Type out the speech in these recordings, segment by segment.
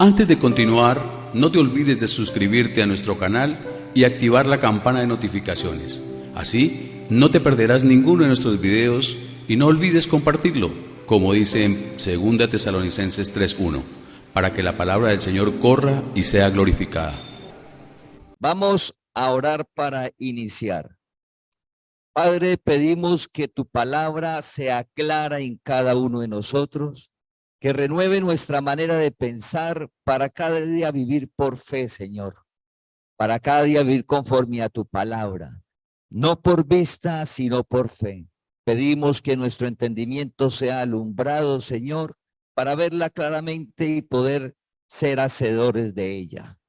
Antes de continuar, no te olvides de suscribirte a nuestro canal y activar la campana de notificaciones. Así, no te perderás ninguno de nuestros videos y no olvides compartirlo, como dice en 2 Tesalonicenses 3:1, para que la palabra del Señor corra y sea glorificada. Vamos a orar para iniciar. Padre, pedimos que tu palabra sea clara en cada uno de nosotros, que renueve nuestra manera de pensar para cada día vivir por fe, Señor, para cada día vivir conforme a tu palabra, no por vista, sino por fe. Pedimos que nuestro entendimiento sea alumbrado, Señor, para verla claramente y poder ser hacedores de ella.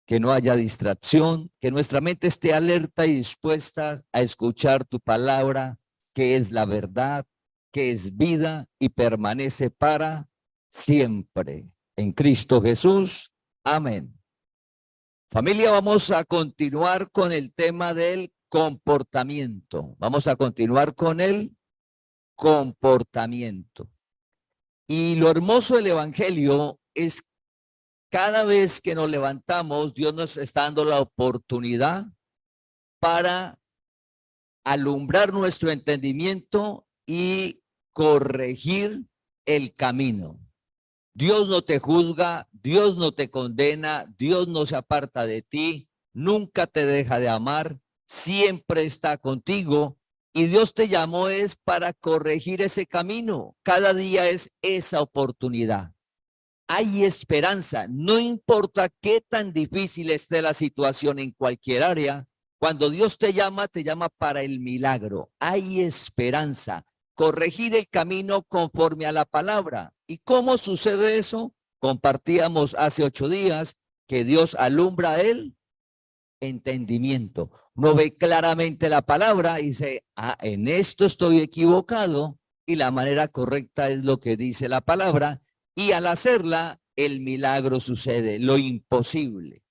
Que no haya distracción, que nuestra mente esté alerta y dispuesta a escuchar tu palabra, que es la verdad, que es vida y permanece para siempre. En Cristo Jesús. Amén. Familia, vamos a continuar con el tema del comportamiento. Vamos a continuar con el comportamiento. Y lo hermoso del Evangelio es cada vez que nos levantamos, Dios nos está dando la oportunidad para alumbrar nuestro entendimiento y corregir el camino. Dios no te juzga, Dios no te condena, Dios no se aparta de ti, nunca te deja de amar, siempre está contigo y Dios te llamó es para corregir ese camino. Cada día es esa oportunidad. Hay esperanza, no importa qué tan difícil esté la situación en cualquier área, cuando Dios te llama para el milagro. Hay esperanza, corregir el camino conforme a la palabra. ¿Y cómo sucede eso? Compartíamos hace 8 días que Dios alumbra el entendimiento. Uno ve claramente la palabra y dice, en esto estoy equivocado y la manera correcta es lo que dice la palabra. Y al hacerla, el milagro sucede, lo imposible.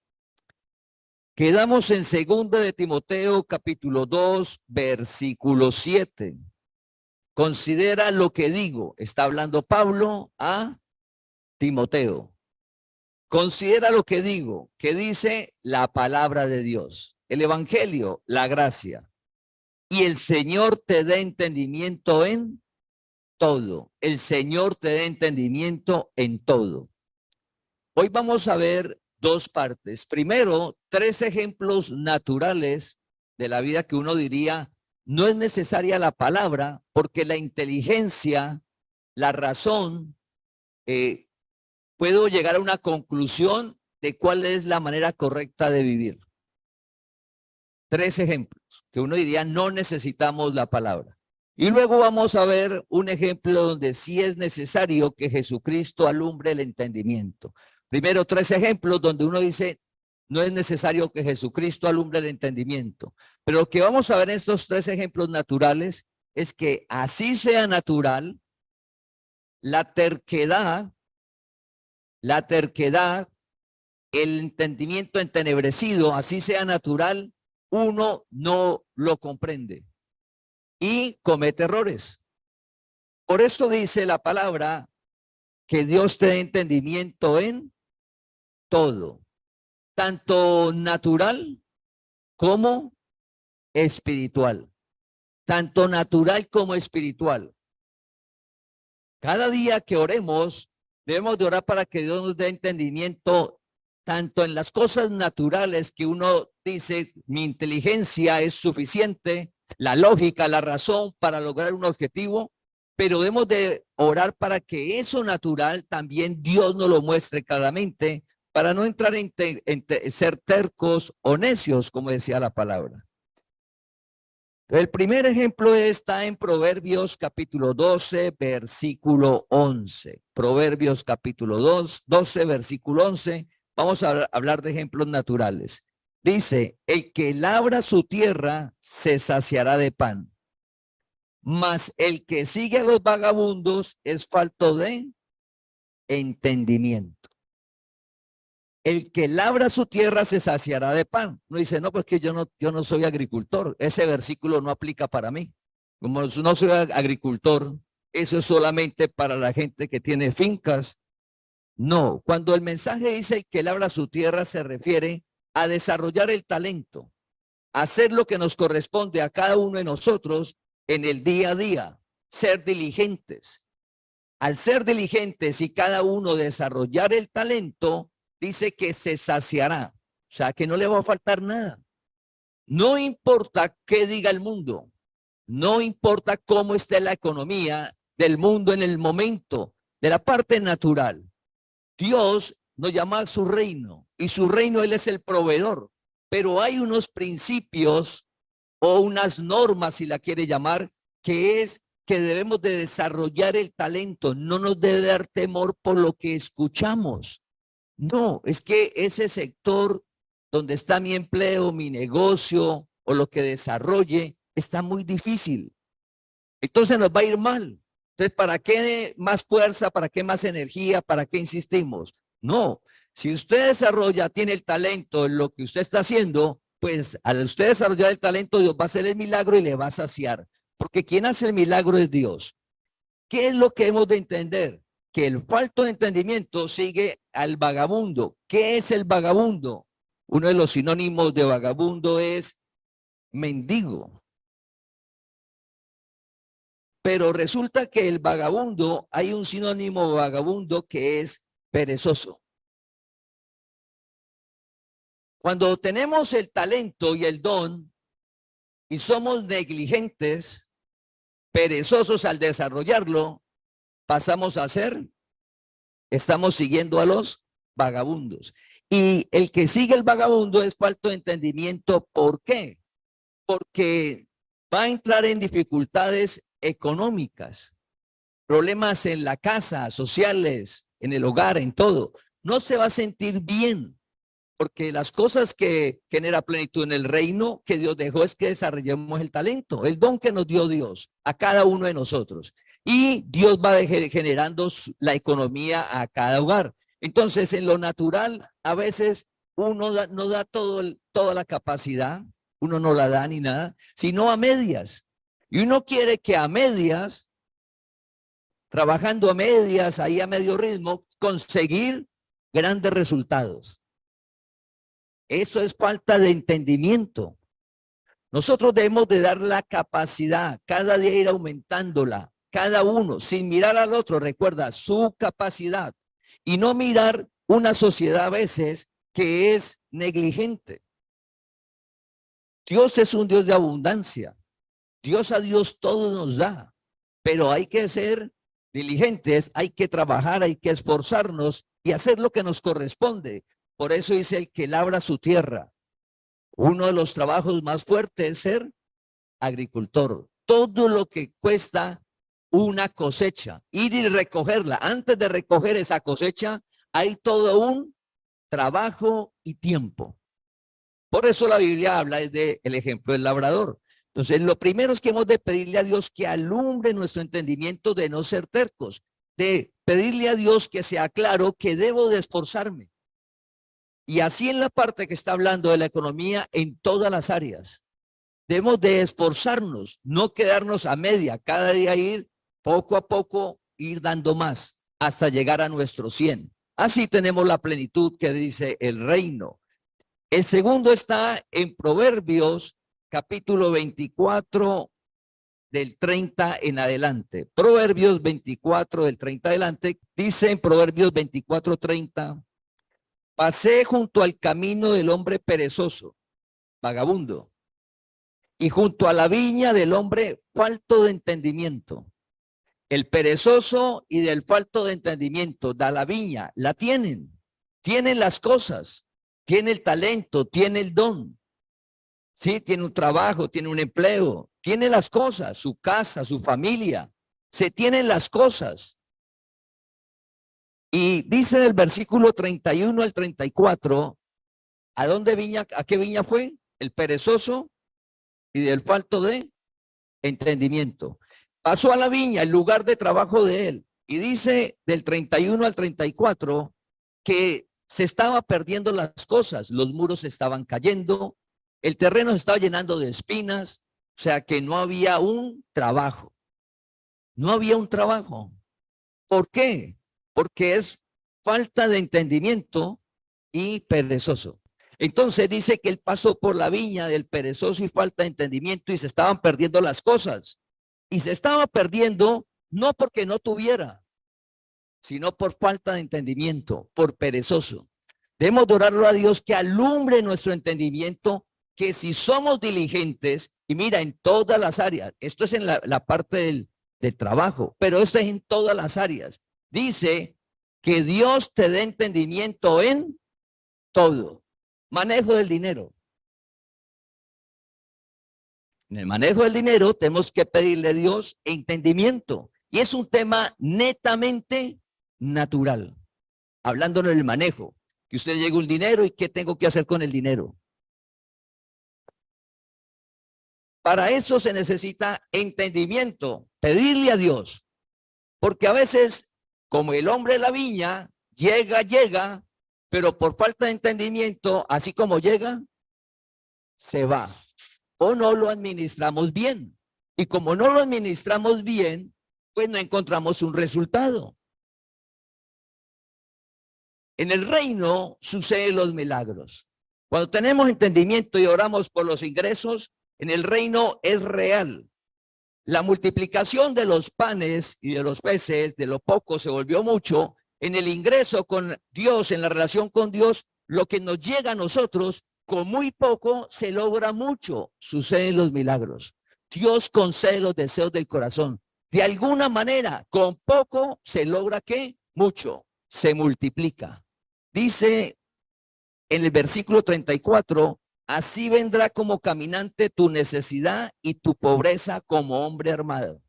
Quedamos en 2 de Timoteo, capítulo 2, versículo 7. Considera lo que digo. Está hablando Pablo a Timoteo. Considera lo que digo, que dice la palabra de Dios, el evangelio, la gracia. Y el Señor te dé entendimiento en todo. El Señor te dé entendimiento en todo. Hoy vamos a ver 2 partes. Primero, 3 ejemplos naturales de la vida que uno diría, no es necesaria la palabra, porque la inteligencia, la razón, puedo llegar a una conclusión de cuál es la manera correcta de vivir. 3 ejemplos que uno diría, no necesitamos la palabra. Y luego vamos a ver un ejemplo donde sí es necesario que Jesucristo alumbre el entendimiento. Primero 3 ejemplos donde uno dice, no es necesario que Jesucristo alumbre el entendimiento. Pero lo que vamos a ver en estos 3 ejemplos naturales es que así sea natural, la terquedad, el entendimiento entenebrecido, así sea natural, uno no lo comprende y comete errores. Por eso dice la palabra que Dios te dé entendimiento en todo, tanto natural como espiritual. Tanto natural como espiritual. Cada día que oremos, debemos de orar para que Dios nos dé entendimiento tanto en las cosas naturales que uno dice, mi inteligencia es suficiente, la lógica, la razón para lograr un objetivo, pero debemos de orar para que eso natural también Dios nos lo muestre claramente para no entrar en ser tercos o necios, como decía la palabra. El primer ejemplo está en Proverbios capítulo 12, versículo 11. Proverbios capítulo 12, versículo 11. Vamos a hablar de ejemplos naturales. Dice, el que labra su tierra se saciará de pan, mas el que sigue a los vagabundos es falto de entendimiento. El que labra su tierra se saciará de pan. Uno dice, no, pues que yo no soy agricultor. Ese versículo no aplica para mí. Como no soy agricultor, eso es solamente para la gente que tiene fincas No, cuando el mensaje dice que labra su tierra se refiere a desarrollar el talento, a hacer lo que nos corresponde a cada uno de nosotros en el día a día, ser diligentes. Al ser diligentes y cada uno desarrollar el talento, dice que se saciará, o sea, que no le va a faltar nada. No importa qué diga el mundo, no importa cómo esté la economía del mundo en el momento, de la parte natural. Dios nos llama a su reino y su reino Él es el proveedor, pero hay unos principios o unas normas, si la quiere llamar, que es que debemos de desarrollar el talento. No nos debe dar temor por lo que escuchamos. No, es que ese sector donde está mi empleo, mi negocio o lo que desarrolle, está muy difícil. Entonces nos va a ir mal. Entonces, ¿para qué más fuerza? ¿Para qué más energía? ¿Para qué insistimos? No, si usted desarrolla, tiene el talento en lo que usted está haciendo, pues al usted desarrollar el talento, Dios va a hacer el milagro y le va a saciar. Porque quien hace el milagro es Dios. ¿Qué es lo que hemos de entender? Que el falto de entendimiento sigue al vagabundo. ¿Qué es el vagabundo? Uno de los sinónimos de vagabundo es mendigo. Pero resulta que el vagabundo, hay un sinónimo de vagabundo que es perezoso. Cuando tenemos el talento y el don y somos negligentes, perezosos al desarrollarlo, pasamos a ser, estamos siguiendo a los vagabundos. Y el que sigue el vagabundo es falto de entendimiento. ¿Por qué? Porque va a entrar en dificultades económicas, problemas en la casa, sociales, en el hogar, en todo. No se va a sentir bien, porque las cosas que genera plenitud en el reino que Dios dejó es que desarrollemos el talento, el don que nos dio Dios a cada uno de nosotros. Y Dios va generando la economía a cada hogar. Entonces, en lo natural, a veces uno no da toda la capacidad, uno no la da ni nada, sino a medias. Y uno quiere que a medias, trabajando a medias, ahí a medio ritmo, conseguir grandes resultados. Eso es falta de entendimiento. Nosotros debemos de dar la capacidad, cada día ir aumentándola, cada uno, sin mirar al otro, recuerda, su capacidad. Y no mirar una sociedad a veces que es negligente. Dios es un Dios de abundancia. Dios a Dios todo nos da, pero hay que ser diligentes, hay que trabajar, hay que esforzarnos y hacer lo que nos corresponde. Por eso dice el que labra su tierra. Uno de los trabajos más fuertes es ser agricultor. Todo lo que cuesta una cosecha, ir y recogerla. Antes de recoger esa cosecha, hay todo un trabajo y tiempo. Por eso la Biblia habla del ejemplo del labrador. Entonces, lo primero es que hemos de pedirle a Dios que alumbre nuestro entendimiento de no ser tercos, de pedirle a Dios que sea claro que debo de esforzarme. Y así en la parte que está hablando de la economía, en todas las áreas. Debemos de esforzarnos, no quedarnos a media, cada día ir poco a poco, ir dando más hasta llegar a nuestro 100. Así tenemos la plenitud que dice el reino. El segundo está en Proverbios, capítulo 24, del 30 en adelante. Proverbios 24, del 30 adelante, dice en Proverbios 24, 30, pasé junto al camino del hombre perezoso, vagabundo, y junto a la viña del hombre falto de entendimiento. El perezoso y del falto de entendimiento, da la viña, la tienen las cosas, tiene el talento, tiene el don, sí, tiene un trabajo, tiene un empleo, tiene las cosas, su casa, su familia, se tienen las cosas. Y dice del versículo 31 al 34, ¿a dónde viña, a qué viña fue? El perezoso y del falto de entendimiento. Pasó a la viña, el lugar de trabajo de él, y dice del 31 al 34 que se estaba perdiendo las cosas, los muros estaban cayendo, el terreno se estaba llenando de espinas, o sea que no había un trabajo. No había un trabajo. ¿Por qué? Porque es falta de entendimiento y perezoso. Entonces dice que él pasó por la viña del perezoso y falta de entendimiento y se estaban perdiendo las cosas. Y se estaba perdiendo no porque no tuviera, sino por falta de entendimiento, por perezoso. Debemos de orarlo a Dios que alumbre nuestro entendimiento, que si somos diligentes, y mira, en todas las áreas, esto es en la parte del trabajo, pero esto es en todas las áreas. Dice que Dios te dé entendimiento en todo. Manejo del dinero. En el manejo del dinero tenemos que pedirle a Dios entendimiento. Y es un tema netamente natural. Hablando del manejo. Que usted llegue un dinero y qué tengo que hacer con el dinero. Para eso se necesita entendimiento. Pedirle a Dios. Porque a veces, como el hombre de la viña, llega, pero por falta de entendimiento, así como llega, se va. O no lo administramos bien. Y como no lo administramos bien, pues no encontramos un resultado. En el reino suceden los milagros. Cuando tenemos entendimiento y oramos por los ingresos, en el reino es real. La multiplicación de los panes y de los peces, de lo poco se volvió mucho. En el ingreso con Dios, en la relación con Dios, lo que nos llega a nosotros, con muy poco se logra mucho. Suceden los milagros. Dios concede los deseos del corazón. De alguna manera, con poco se logra ¿qué? Mucho. Se multiplica. Dice en el versículo 34, así vendrá como caminante tu necesidad y tu pobreza como hombre armado.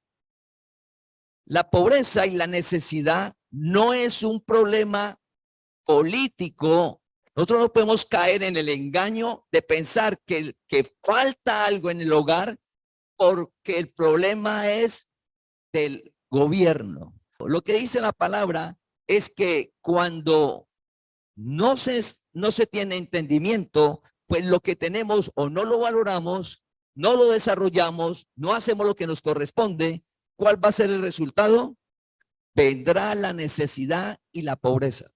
La pobreza y la necesidad no es un problema político. Nosotros no podemos caer en el engaño de pensar que falta algo en el hogar porque el problema es del gobierno. Lo que dice la palabra es que cuando no se tiene entendimiento, pues lo que tenemos o no lo valoramos, no lo desarrollamos, no hacemos lo que nos corresponde. ¿Cuál va a ser el resultado? Vendrá la necesidad y la pobreza.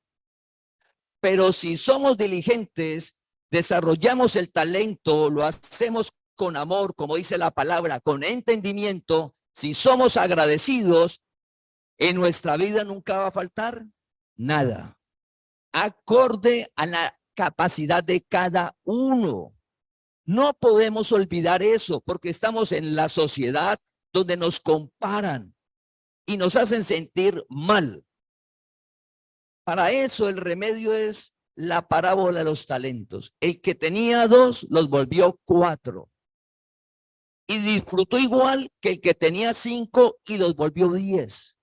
Pero si somos diligentes, desarrollamos el talento, lo hacemos con amor, como dice la palabra, con entendimiento, si somos agradecidos, en nuestra vida nunca va a faltar nada. Acorde a la capacidad de cada uno. No podemos olvidar eso porque estamos en la sociedad donde nos comparan y nos hacen sentir mal. Para eso el remedio es la parábola de los talentos. El que tenía 2 los volvió 4 y disfrutó igual que el que tenía 5 y los volvió 10.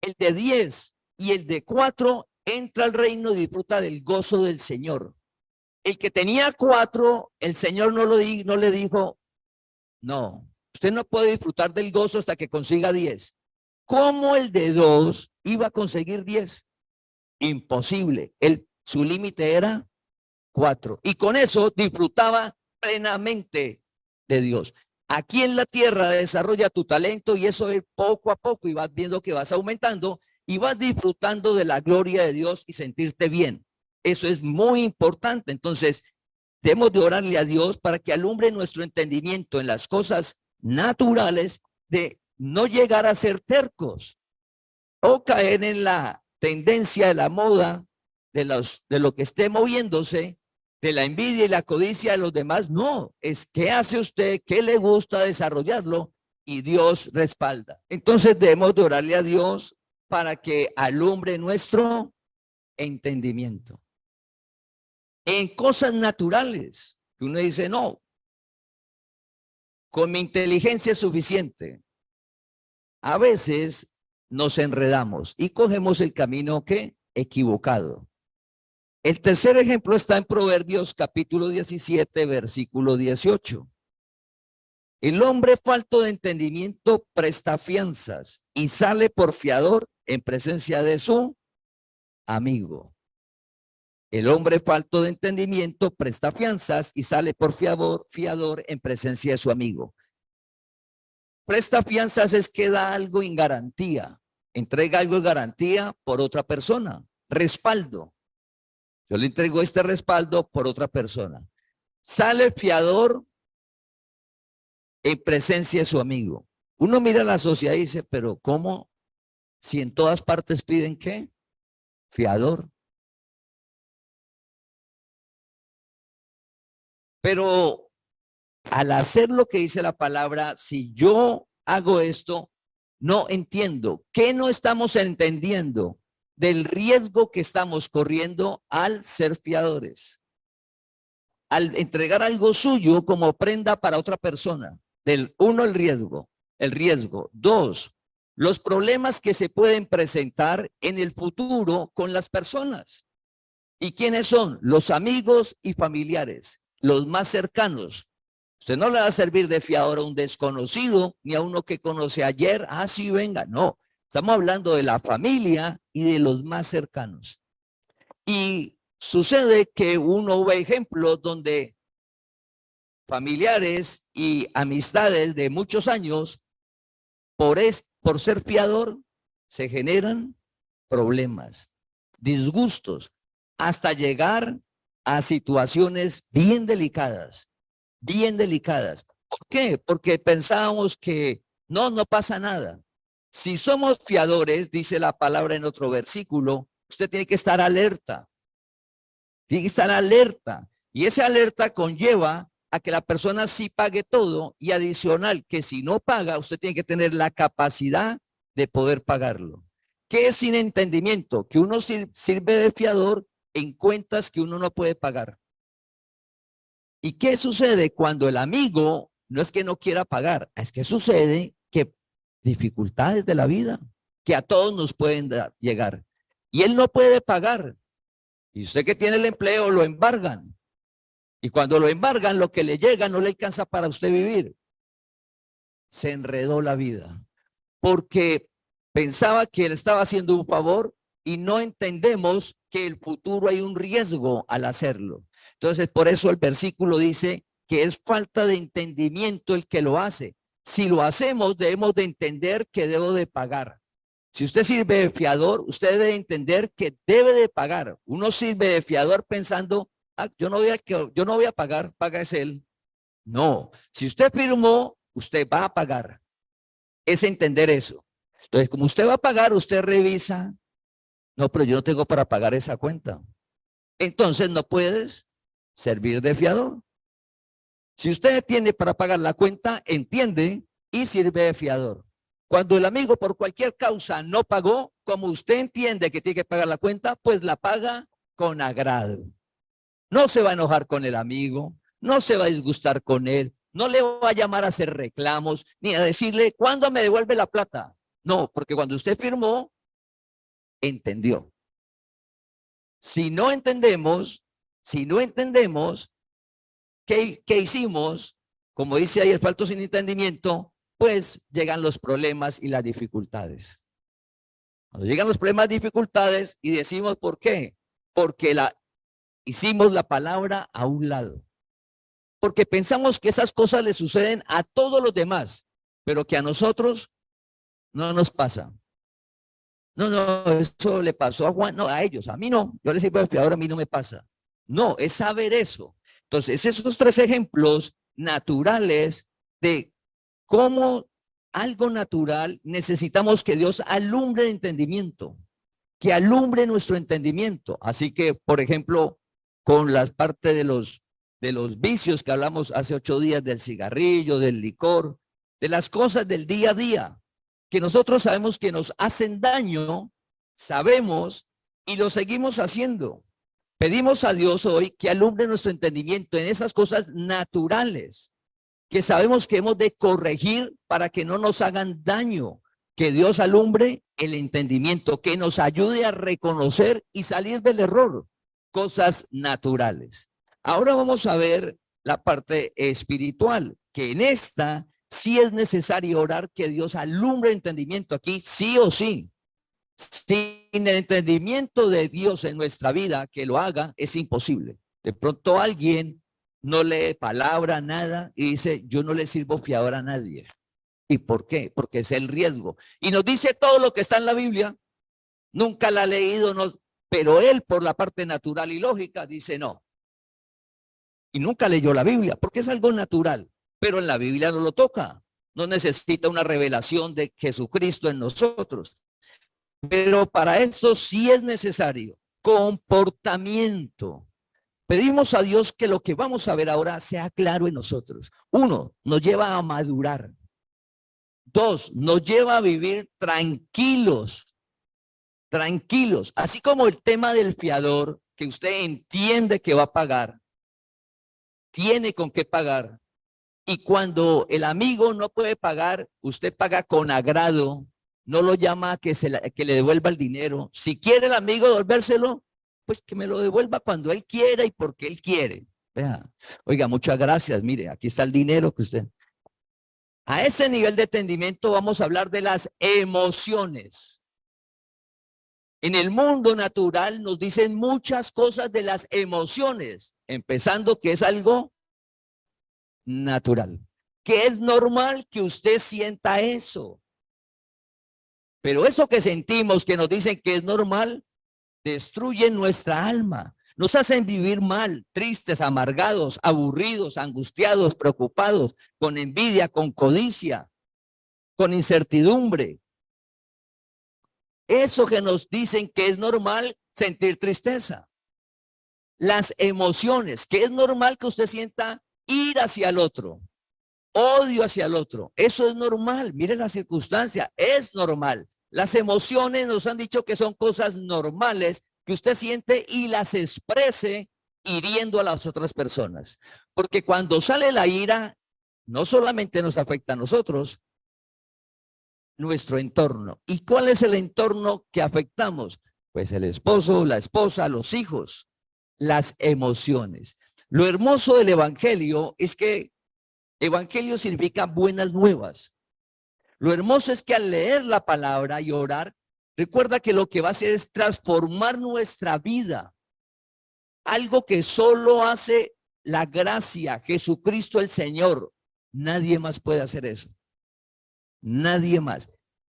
El de 10 y el de 4 entra al reino y disfruta del gozo del Señor. El que tenía 4, el Señor no le dijo, no, usted no puede disfrutar del gozo hasta que consiga 10. ¿Cómo el de 2 iba a conseguir 10? Imposible. Su límite era 4. Y con eso disfrutaba plenamente de Dios. Aquí en la tierra desarrolla tu talento y eso es poco a poco y vas viendo que vas aumentando y vas disfrutando de la gloria de Dios y sentirte bien. Eso es muy importante. Entonces, debemos de orarle a Dios para que alumbre nuestro entendimiento en las cosas naturales de no llegar a ser tercos o caer en la tendencia de la moda de lo que esté moviéndose, de la envidia y la codicia de los demás. No, es qué hace usted, qué le gusta desarrollarlo y Dios respalda. Entonces debemos de orarle a Dios para que alumbre nuestro entendimiento. En cosas naturales, que uno dice, no, con mi inteligencia es suficiente. A veces nos enredamos y cogemos el camino que equivocado. El tercer ejemplo está en Proverbios capítulo 17, versículo 18. El hombre falto de entendimiento presta fianzas y sale por fiador en presencia de su amigo. El hombre falto de entendimiento presta fianzas y sale por fiador en presencia de su amigo. Presta fianzas es que da algo en garantía, entrega algo en garantía por otra persona. respaldo. Yo le entrego este respaldo por otra persona. Sale fiador en presencia de su amigo. Uno mira la sociedad y dice, pero ¿cómo? Si en todas partes piden ¿qué? Fiador. Pero al hacer lo que dice la palabra, si yo hago esto, no entiendo. ¿Qué no estamos entendiendo del riesgo que estamos corriendo al ser fiadores? Al entregar algo suyo como prenda para otra persona. Uno, el riesgo. El riesgo. Dos, los problemas que se pueden presentar en el futuro con las personas. ¿Y quiénes son? Los amigos y familiares, los más cercanos. Usted no le va a servir de fiador a un desconocido, ni a uno que conoce ayer, sí, venga, no. Estamos hablando de la familia y de los más cercanos. Y sucede que uno ve ejemplos donde familiares y amistades de muchos años, por ser fiador, se generan problemas, disgustos, hasta llegar a situaciones bien delicadas, bien delicadas. ¿Por qué? Porque pensábamos que no pasa nada. Si somos fiadores, dice la palabra en otro versículo, usted tiene que estar alerta. Tiene que estar alerta. Y esa alerta conlleva a que la persona sí pague todo y adicional que si no paga, usted tiene que tener la capacidad de poder pagarlo. ¿Qué es sin entendimiento? Que uno sirve de fiador en cuentas que uno no puede pagar. ¿Y qué sucede cuando el amigo no es que no quiera pagar? Es que sucede que dificultades de la vida que a todos nos pueden llegar. Y él no puede pagar. Y usted que tiene el empleo lo embargan. Y cuando lo embargan, lo que le llega no le alcanza para usted vivir. Se enredó la vida. Porque pensaba que él estaba haciendo un favor y no entendemos que el futuro hay un riesgo al hacerlo. Entonces, por eso el versículo dice que es falta de entendimiento el que lo hace. Si lo hacemos, debemos de entender que debo de pagar. Si usted sirve de fiador, usted debe entender que debe de pagar. Uno sirve de fiador pensando, yo no voy a pagar, paga es él. No, si usted firmó, usted va a pagar. Es entender eso. Entonces, como usted va a pagar, usted revisa, no, pero yo no tengo para pagar esa cuenta. Entonces no puedes servir de fiador. Si usted tiene para pagar la cuenta, entiende y sirve de fiador. Cuando el amigo por cualquier causa no pagó, como usted entiende que tiene que pagar la cuenta, pues la paga con agrado. No se va a enojar con el amigo, no se va a disgustar con él, no le va a llamar a hacer reclamos, ni a decirle, ¿cuándo me devuelve la plata? No, porque cuando usted firmó, entendió. Si no entendemos, ¿qué hicimos? Como dice ahí el falto sin entendimiento, pues llegan los problemas y las dificultades. Cuando llegan los problemas y dificultades y decimos ¿por qué? Porque hicimos la palabra a un lado. Porque pensamos que esas cosas le suceden a todos los demás, pero que a nosotros no nos pasa. No, eso le pasó a Juan, no, a ellos, a mí no. Yo les sirvo de fiador, a mí no me pasa. No, es saber eso. Entonces, esos tres ejemplos naturales de cómo algo natural necesitamos que Dios alumbre el entendimiento, que alumbre nuestro entendimiento. Así que, por ejemplo, con las partes de los vicios que hablamos hace 8 días, del cigarrillo, del licor, de las cosas del día a día, que nosotros sabemos que nos hacen daño, sabemos y lo seguimos haciendo. Pedimos a Dios hoy que alumbre nuestro entendimiento en esas cosas naturales, que sabemos que hemos de corregir para que no nos hagan daño, que Dios alumbre el entendimiento, que nos ayude a reconocer y salir del error, cosas naturales. Ahora vamos a ver la parte espiritual, que en esta sí es necesario orar que Dios alumbre el entendimiento aquí, sí o sí. Sin el entendimiento de Dios en nuestra vida, que lo haga, es imposible. De pronto alguien no lee palabra, nada, y dice, yo no le sirvo fiador a nadie. ¿Y por qué? Porque es el riesgo. Y nos dice todo lo que está en la Biblia. Nunca la ha leído, no, Pero él, por la parte natural y lógica, dice no. Y nunca leyó la Biblia, porque es algo natural. Pero en la Biblia no lo toca. No necesita una revelación de Jesucristo en nosotros. Pero para eso sí es necesario comportamiento. Pedimos a Dios que lo que vamos a ver ahora sea claro en nosotros. 1, nos lleva a madurar. 2, nos lleva a vivir tranquilos. Tranquilos. Así como el tema del fiador, que usted entiende que va a pagar, tiene con qué pagar. Y cuando el amigo no puede pagar, usted paga con agrado. No lo llama a que le devuelva el dinero. Si quiere el amigo devolvérselo, pues que me lo devuelva cuando él quiera y porque él quiere. Vea, oiga, muchas gracias. Mire, aquí está el dinero que usted. A ese nivel de entendimiento vamos a hablar de las emociones. En el mundo natural nos dicen muchas cosas de las emociones, empezando que es algo natural, que es normal que usted sienta eso. Pero eso que sentimos, que nos dicen que es normal, destruye nuestra alma. Nos hacen vivir mal, tristes, amargados, aburridos, angustiados, preocupados, con envidia, con codicia, con incertidumbre. Eso que nos dicen que es normal sentir tristeza. Las emociones, que es normal que usted sienta ir hacia el otro, odio hacia el otro. Eso es normal. Mire la circunstancia, es normal. Las emociones nos han dicho que son cosas normales que usted siente y las exprese hiriendo a las otras personas. Porque cuando sale la ira, no solamente nos afecta a nosotros, nuestro entorno. ¿Y cuál es el entorno que afectamos? Pues el esposo, la esposa, los hijos, las emociones. Lo hermoso del evangelio es que evangelio significa buenas nuevas. Lo hermoso es que al leer la palabra y orar, recuerda que lo que va a hacer es transformar nuestra vida. Algo que solo hace la gracia, Jesucristo el Señor. Nadie más puede hacer eso. Nadie más.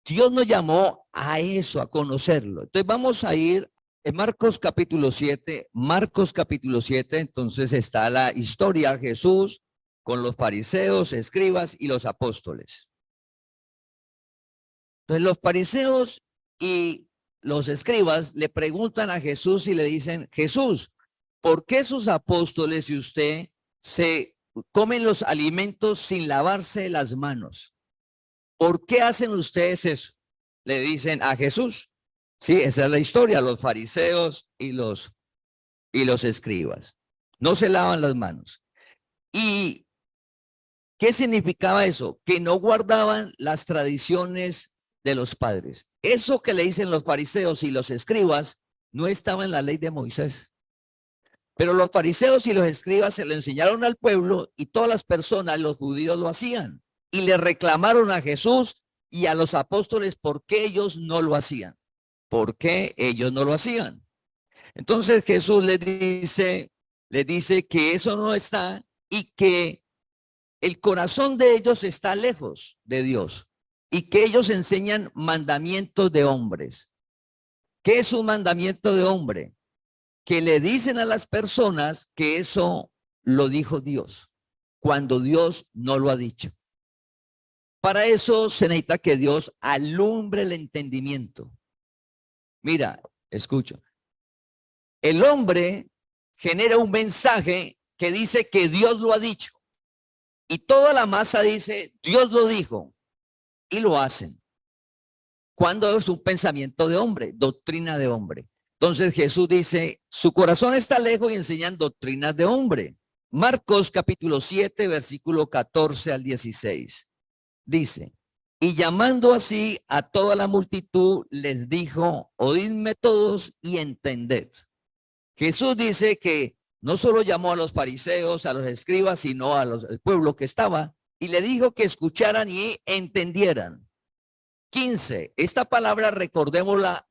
Dios nos llamó a eso, a conocerlo. Entonces vamos a ir en Marcos capítulo 7. Marcos capítulo 7, entonces está la historia de Jesús con los fariseos, escribas y los apóstoles. Entonces los fariseos y los escribas le preguntan a Jesús y le dicen, Jesús, ¿por qué sus apóstoles y usted se comen los alimentos sin lavarse las manos? ¿Por qué hacen ustedes eso? Le dicen a Jesús. Sí, esa es la historia, los fariseos y los escribas. No se lavan las manos. ¿Y qué significaba eso? Que no guardaban las tradiciones de los padres. Eso que le dicen los fariseos y los escribas no estaba en la ley de Moisés. Pero los fariseos y los escribas se lo enseñaron al pueblo y todas las personas, los judíos, lo hacían. Y le reclamaron a Jesús y a los apóstoles por qué ellos no lo hacían. ¿Por qué ellos no lo hacían? Entonces Jesús les dice que eso no está y que el corazón de ellos está lejos de Dios y que ellos enseñan mandamientos de hombres. ¿Qué es un mandamiento de hombre? Que le dicen a las personas que eso lo dijo Dios, cuando Dios no lo ha dicho. Para eso se necesita que Dios alumbre el entendimiento. Mira, escucha. El hombre genera un mensaje que dice que Dios lo ha dicho. Y toda la masa dice, Dios lo dijo. Y lo hacen. Cuando es un pensamiento de hombre, doctrina de hombre. Entonces Jesús dice, su corazón está lejos y enseñan doctrinas de hombre. Marcos capítulo 7, versículo 14 al 16. Dice, y llamando así a toda la multitud, les dijo, oídme todos y entended. Jesús dice que no solo llamó a los fariseos, a los escribas, sino al pueblo que estaba, y le dijo que escucharan y entendieran. 15. Esta palabra recordémosla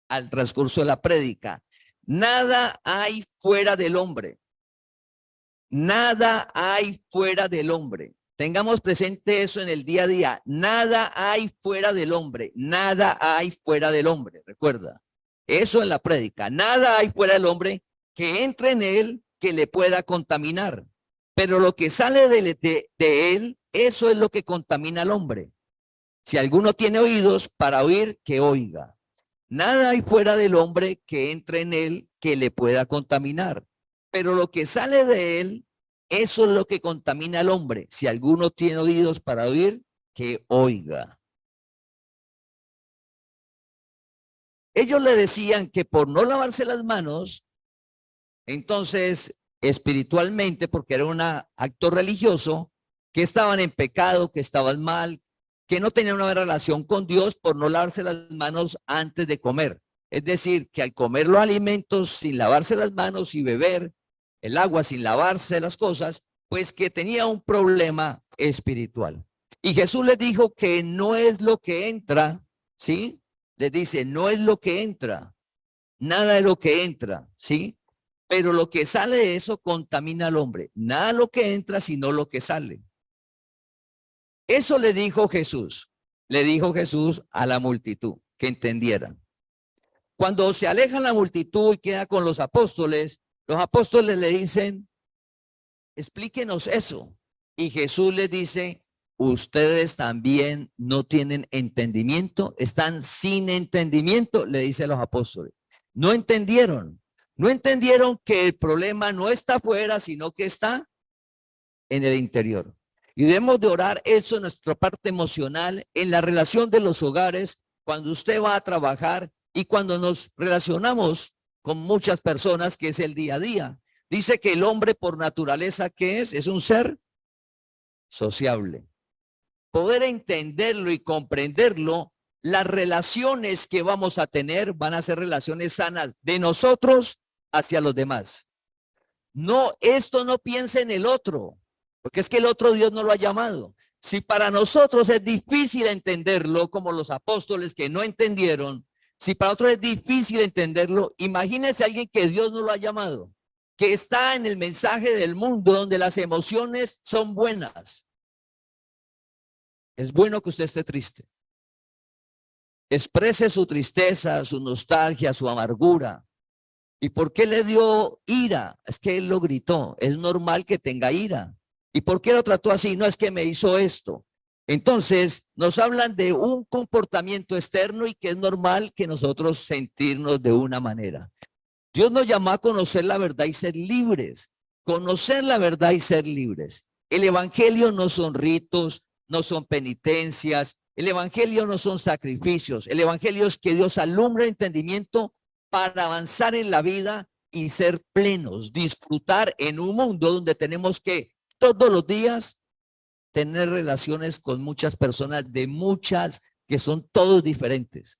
al transcurso de la prédica. Nada hay fuera del hombre. Nada hay fuera del hombre. Tengamos presente eso en el día a día. Nada hay fuera del hombre. Nada hay fuera del hombre. Recuerda. Eso en la prédica. Nada hay fuera del hombre que entre en él que le pueda contaminar. Pero lo que sale de él, eso es lo que contamina al hombre. Si alguno tiene oídos para oír, que oiga. Nada hay fuera del hombre que entre en él que le pueda contaminar. Pero lo que sale de él, eso es lo que contamina al hombre. Si alguno tiene oídos para oír, que oiga. Ellos le decían que por no lavarse las manos, entonces espiritualmente, porque era un acto religioso, que estaban en pecado, que estaban mal, que no tenían una relación con Dios por no lavarse las manos antes de comer. Es decir, que al comer los alimentos sin lavarse las manos y beber el agua sin lavarse las cosas, pues que tenía un problema espiritual. Y Jesús les dijo que no es lo que entra, ¿sí? Les dice, no es lo que entra, nada de lo que entra, ¿sí? Pero lo que sale de eso contamina al hombre. Nada lo que entra, sino lo que sale. Eso le dijo Jesús. Le dijo Jesús a la multitud, que entendieran. Cuando se aleja la multitud y queda con los apóstoles le dicen, explíquenos eso. Y Jesús les dice, ustedes también no tienen entendimiento, están sin entendimiento, le dice a los apóstoles. No entendieron que el problema no está afuera, sino que está en el interior. Y debemos de orar eso en nuestra parte emocional, en la relación de los hogares, cuando usted va a trabajar y cuando nos relacionamos con muchas personas, que es el día a día. Dice que el hombre por naturaleza, ¿qué es? Es un ser sociable. Poder entenderlo y comprenderlo, las relaciones que vamos a tener van a ser relaciones sanas de nosotros hacia los demás. No, esto no piensa en el otro, porque es que el otro Dios no lo ha llamado. Si para nosotros es difícil entenderlo, como los apóstoles que no entendieron, si para otros es difícil entenderlo, imagínense a alguien que Dios no lo ha llamado, que está en el mensaje del mundo donde las emociones son buenas. Es bueno que usted esté triste. Exprese su tristeza, su nostalgia, su amargura. ¿Y por qué le dio ira? Es que él lo gritó. Es normal que tenga ira. ¿Y por qué lo trató así? No, es que me hizo esto. Entonces, nos hablan de un comportamiento externo y que es normal que nosotros sentirnos de una manera. Dios nos llama a conocer la verdad y ser libres. Conocer la verdad y ser libres. El evangelio no son ritos, no son penitencias. El evangelio no son sacrificios. El evangelio es que Dios alumbra entendimiento para avanzar en la vida y ser plenos, disfrutar en un mundo donde tenemos que todos los días tener relaciones con muchas personas que son todos diferentes,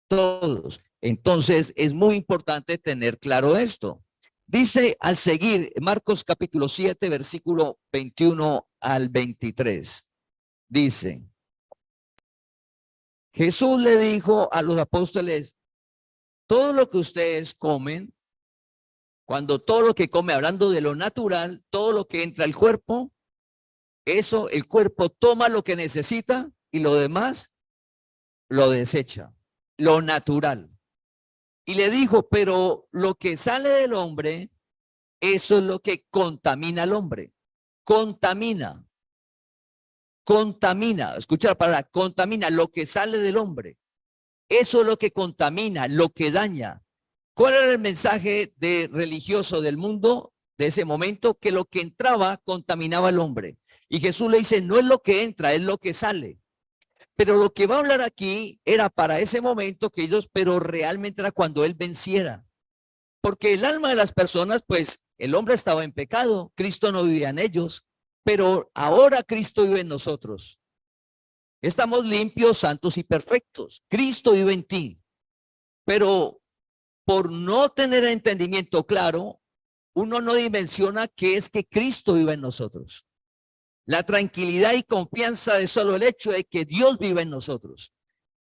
todos. Entonces es muy importante tener claro esto. Dice al seguir Marcos capítulo 7, versículo 21 al 23. Dice, Jesús le dijo a los apóstoles, todo lo que ustedes comen, cuando todo lo que come, hablando de lo natural, todo lo que entra al cuerpo, eso el cuerpo toma lo que necesita y lo demás lo desecha, lo natural. Y le dijo, pero lo que sale del hombre, eso es lo que contamina al hombre. Contamina. Escucha la palabra, contamina lo que sale del hombre. Eso es lo que contamina, lo que daña. ¿Cuál era el mensaje religioso del mundo de ese momento? Que lo que entraba contaminaba al hombre. Y Jesús le dice, no es lo que entra, es lo que sale. Pero lo que va a hablar aquí era para ese momento que ellos, pero realmente era cuando él venciera. Porque el alma de las personas, pues el hombre estaba en pecado, Cristo no vivía en ellos, pero ahora Cristo vive en nosotros. Estamos limpios, santos y perfectos. Cristo vive en ti. Pero por no tener entendimiento claro, uno no dimensiona que es que Cristo vive en nosotros. La tranquilidad y confianza de solo el hecho de que Dios vive en nosotros.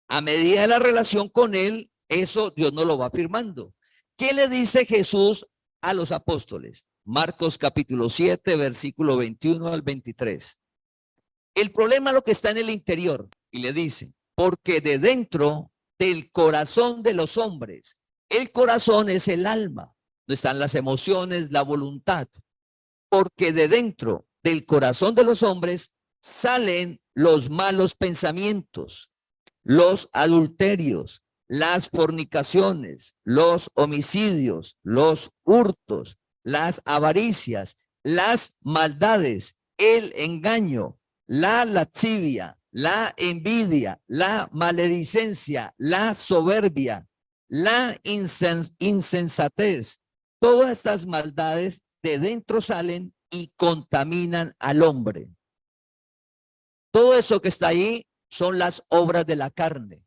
A medida de la relación con Él, eso Dios nos lo va afirmando. ¿Qué le dice Jesús a los apóstoles? Marcos capítulo 7, versículo 21 al 23. El problema es lo que está en el interior. Y le dice, porque de dentro del corazón de los hombres. El corazón es el alma, donde están las emociones, la voluntad, porque de dentro del corazón de los hombres salen los malos pensamientos, los adulterios, las fornicaciones, los homicidios, los hurtos, las avaricias, las maldades, el engaño, la lascivia, la envidia, la maledicencia, la soberbia, la insensatez. Todas estas maldades de dentro salen y contaminan al hombre. Todo eso que está ahí son las obras de la carne.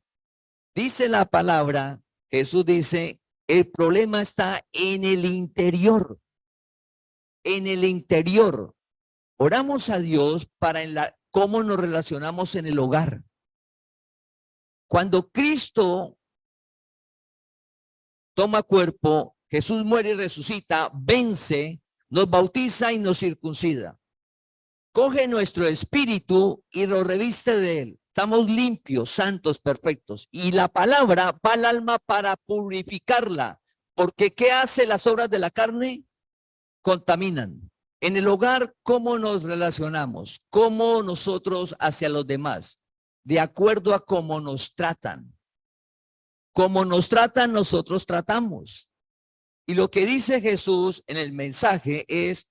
Dice la palabra, Jesús dice, el problema está en el interior. En el interior. Oramos a Dios para cómo nos relacionamos en el hogar. Cuando Cristo toma cuerpo, Jesús muere y resucita, vence, nos bautiza y nos circuncida. Coge nuestro espíritu y lo reviste de él. Estamos limpios, santos, perfectos. Y la palabra va al alma para purificarla. Porque ¿qué hace las obras de la carne? Contaminan. En el hogar, ¿cómo nos relacionamos? ¿Cómo nosotros hacia los demás? De acuerdo a cómo nos tratan. Como nos tratan, nosotros tratamos. Y lo que dice Jesús en el mensaje es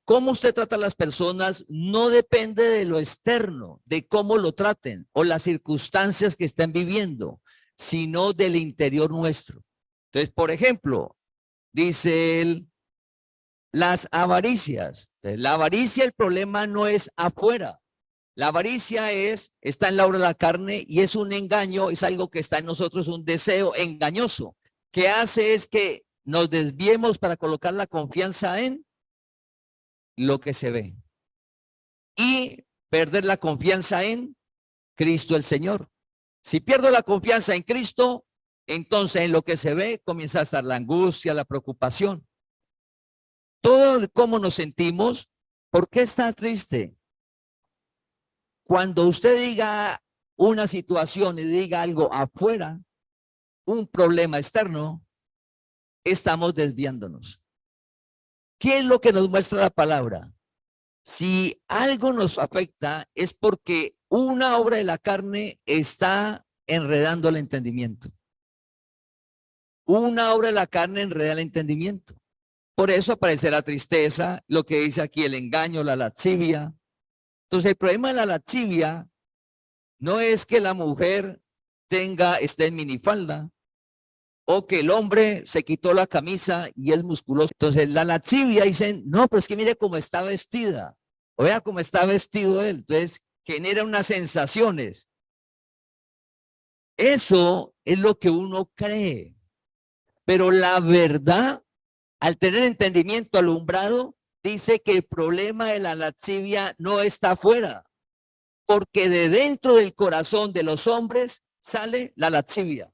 cómo usted trata a las personas no depende de lo externo, de cómo lo traten o las circunstancias que estén viviendo, sino del interior nuestro. Entonces, por ejemplo, dice él, las avaricias. Entonces, la avaricia, el problema no es afuera. La avaricia está en la obra de la carne y es un engaño, es algo que está en nosotros, un deseo engañoso. Que hace es que nos desviemos para colocar la confianza en lo que se ve y perder la confianza en Cristo el Señor. Si pierdo la confianza en Cristo, entonces en lo que se ve comienza a estar la angustia, la preocupación. Todo cómo nos sentimos. ¿Por qué estás triste? Cuando usted diga una situación y diga algo afuera, un problema externo, estamos desviándonos. ¿Qué es lo que nos muestra la palabra? Si algo nos afecta es porque una obra de la carne está enredando el entendimiento. Una obra de la carne enreda el entendimiento. Por eso aparece la tristeza, lo que dice aquí el engaño, la lascivia. Entonces el problema de la lascivia no es que la mujer esté en minifalda, o que el hombre se quitó la camisa y es musculoso. Entonces la lascivia dicen, no, pues que mire cómo está vestida, o vea cómo está vestido él. Entonces genera unas sensaciones. Eso es lo que uno cree. Pero la verdad, al tener entendimiento alumbrado, dice que el problema de la lascivia no está afuera, porque de dentro del corazón de los hombres sale la lascivia.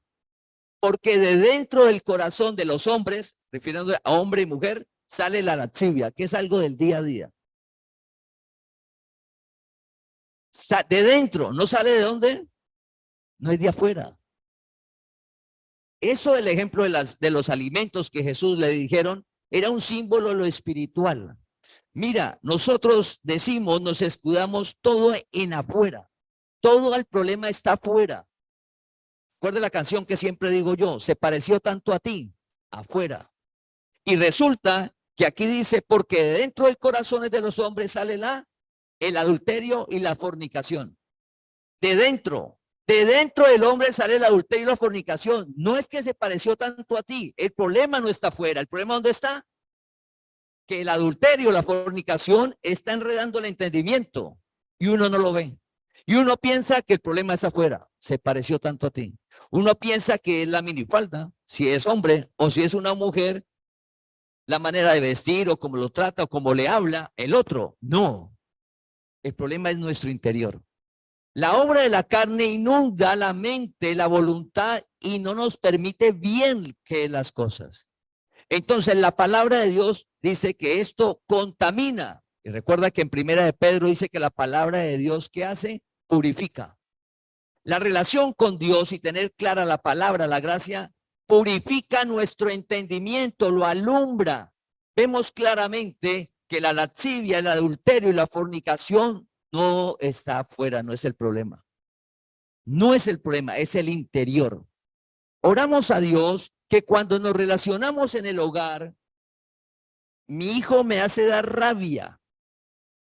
Porque de dentro del corazón de los hombres, refiriéndose a hombre y mujer, sale la lascivia, que es algo del día a día. De dentro, ¿no sale de dónde? No es de afuera. Eso del ejemplo de los alimentos que Jesús le dijeron, era un símbolo de lo espiritual. Mira, nosotros decimos, nos escudamos todo en afuera. Todo el problema está afuera. Recuerda la canción que siempre digo yo, se pareció tanto a ti, afuera. Y resulta que aquí dice, porque de dentro del corazón de los hombres sale el adulterio y la fornicación. De dentro del hombre sale el adulterio y la fornicación. No es que se pareció tanto a ti, el problema no está afuera. ¿El problema dónde está? Que el adulterio, la fornicación está enredando el entendimiento y uno no lo ve. Y uno piensa que el problema está afuera, se pareció tanto a ti. Uno piensa que es la minifalda, si es hombre o si es una mujer, la manera de vestir o cómo lo trata o cómo le habla el otro. No, el problema es nuestro interior. La obra de la carne inunda la mente, la voluntad y no nos permite bien que las cosas. Entonces la palabra de Dios dice que esto contamina. Y recuerda que en Primera de Pedro dice que la palabra de Dios, ¿qué hace? Purifica. La relación con Dios y tener clara la palabra, la gracia, purifica nuestro entendimiento, lo alumbra. Vemos claramente que la lascivia, el adulterio y la fornicación no está afuera, no es el problema. No es el problema, es el interior. Oramos a Dios que cuando nos relacionamos en el hogar, mi hijo me hace dar rabia,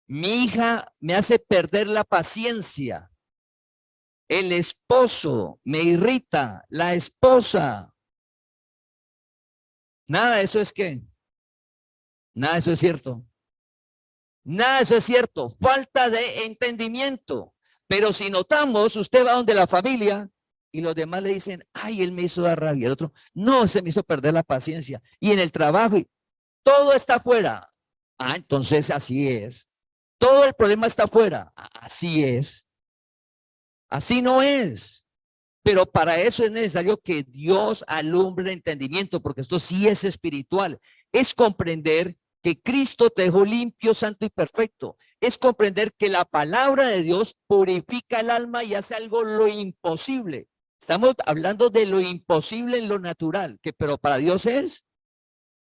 mi hija me hace perder la paciencia, el esposo me irrita, la esposa. Nada de eso es que, nada de eso es cierto. Nada de eso es cierto. Falta de entendimiento. Pero si notamos, usted va donde la familia y los demás le dicen, ay, él me hizo dar rabia. El otro, no, se me hizo perder la paciencia. Y en el trabajo, todo está afuera. Ah, entonces así es. Todo el problema está afuera. Así es. Así no es. Pero para eso es necesario que Dios alumbre el entendimiento, porque esto sí es espiritual. Es comprender que Cristo te dejó limpio, santo y perfecto. Es comprender que la palabra de Dios purifica el alma y hace algo lo imposible. Estamos hablando de lo imposible en lo natural, que pero para Dios es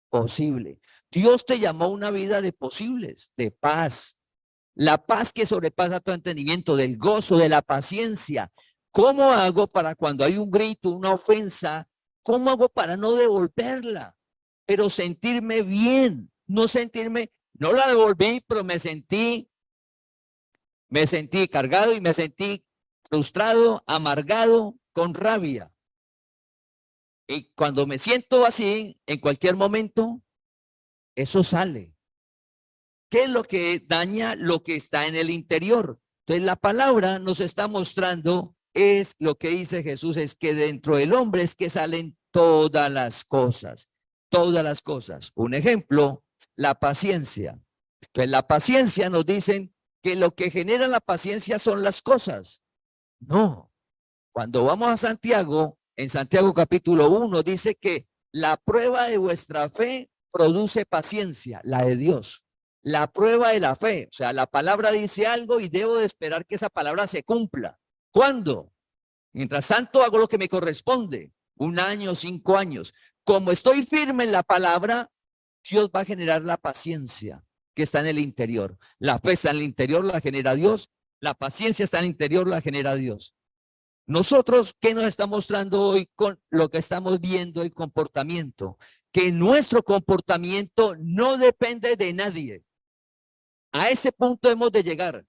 posible. Dios te llamó a una vida de posibles, de paz. La paz que sobrepasa todo entendimiento, del gozo, de la paciencia. ¿Cómo hago para cuando hay un grito, una ofensa? ¿Cómo hago para no devolverla? Pero sentirme bien, no sentirme, no la devolví, pero me sentí cargado y me sentí frustrado, amargado, con rabia. Y cuando me siento así, en cualquier momento, eso sale. ¿Qué es lo que daña lo que está en el interior? Entonces la palabra nos está mostrando, es lo que dice Jesús, es que dentro del hombre es que salen todas las cosas, todas las cosas. Un ejemplo, la paciencia. Entonces la paciencia nos dicen que lo que genera la paciencia son las cosas. No, cuando vamos a Santiago, en Santiago capítulo 1 dice que la prueba de vuestra fe produce paciencia, la de Dios. La prueba de la fe, o sea, la palabra dice algo y debo de esperar que esa palabra se cumpla. ¿Cuándo? Mientras tanto hago lo que me corresponde, 1 año, 5 años. Como estoy firme en la palabra, Dios va a generar la paciencia que está en el interior. La fe está en el interior, la genera Dios. La paciencia está en el interior, la genera Dios. Nosotros, ¿qué nos está mostrando hoy con lo que estamos viendo, el comportamiento? Que nuestro comportamiento no depende de nadie. A ese punto hemos de llegar.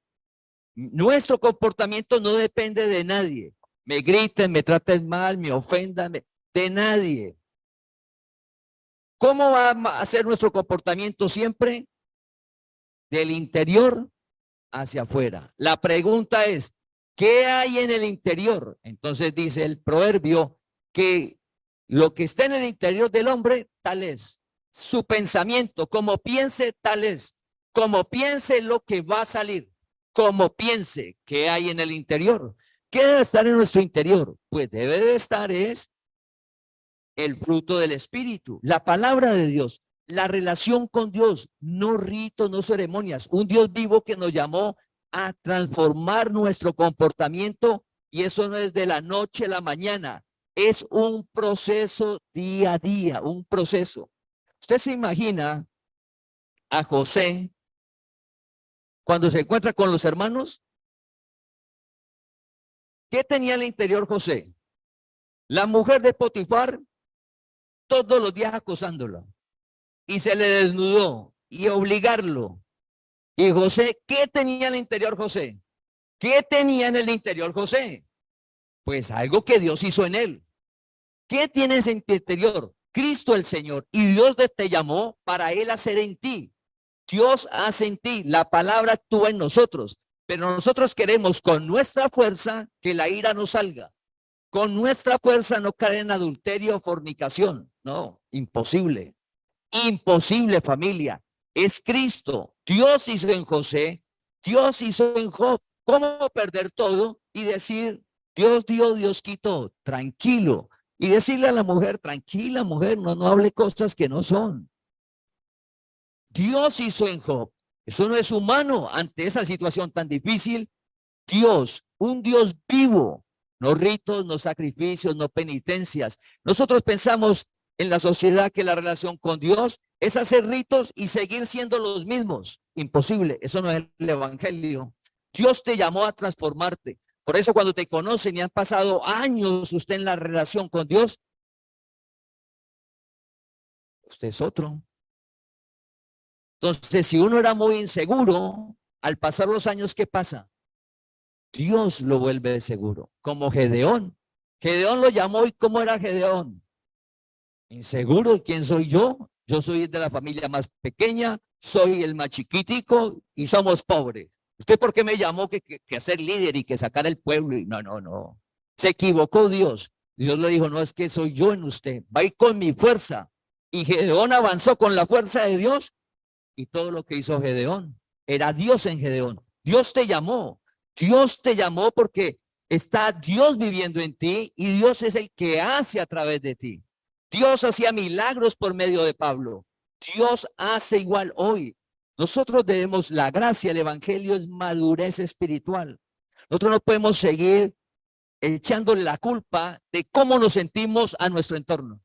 Nuestro comportamiento no depende de nadie. Me griten, me traten mal, me ofendan, de nadie. ¿Cómo va a ser nuestro comportamiento siempre? Del interior hacia afuera. La pregunta es, ¿qué hay en el interior? Entonces dice el proverbio que lo que está en el interior del hombre, tal es. Su pensamiento, como piense, tal es. Como piense lo que va a salir. Como piense, ¿qué hay en el interior? ¿Qué debe estar en nuestro interior? Pues debe de estar es el fruto del Espíritu, la palabra de Dios, la relación con Dios, no ritos, no ceremonias, un Dios vivo que nos llamó a transformar nuestro comportamiento y eso no es de la noche a la mañana, es un proceso día a día, un proceso. Usted se imagina a José cuando se encuentra con los hermanos. ¿Qué tenía en el interior José? La mujer de Potifar todos los días acosándolo y se le desnudó y obligarlo. Y José, ¿qué tenía en el interior José? ¿Qué tenía en el interior José? Pues algo que Dios hizo en él. ¿Qué tienes en tu interior? Cristo el Señor. Y Dios te llamó para él hacer en ti. Dios hace en ti. La palabra actúa en nosotros. Pero nosotros queremos con nuestra fuerza que la ira no salga. Con nuestra fuerza no caer en adulterio o fornicación. No, imposible. Imposible, familia. Es Cristo. Dios hizo en José. Dios hizo en Job. ¿Cómo perder todo y decir, Dios dio, Dios quitó? Tranquilo. Y decirle a la mujer, tranquila mujer, no hable cosas que no son. Dios hizo en Job. Eso no es humano ante esa situación tan difícil. Dios, un Dios vivo, No ritos, no sacrificios, no penitencias. Nosotros pensamos en la sociedad que la relación con Dios es hacer ritos y seguir siendo los mismos. Imposible, eso no es el evangelio. Dios te llamó a transformarte. Por eso cuando te conocen y han pasado años usted en la relación con Dios, usted es otro. Entonces, si uno era muy inseguro, al pasar los años, ¿qué pasa? Dios lo vuelve seguro, como Gedeón. Gedeón lo llamó, ¿y cómo era Gedeón? Inseguro. ¿Quién soy yo? Yo soy de la familia más pequeña, soy el más chiquitico y somos pobres. ¿Usted por qué me llamó que ser líder y que sacar el pueblo? Y no. Se equivocó Dios. Dios le dijo, no, es que soy yo en usted. Va a ir con mi fuerza. Y Gedeón avanzó con la fuerza de Dios y todo lo que hizo Gedeón. Era Dios en Gedeón. Dios te llamó. Dios te llamó porque está Dios viviendo en ti y Dios es el que hace a través de ti. Dios hacía milagros por medio de Pablo. Dios hace igual hoy. Nosotros debemos la gracia, el evangelio es madurez espiritual. Nosotros no podemos seguir echándole la culpa de cómo nos sentimos a nuestro entorno.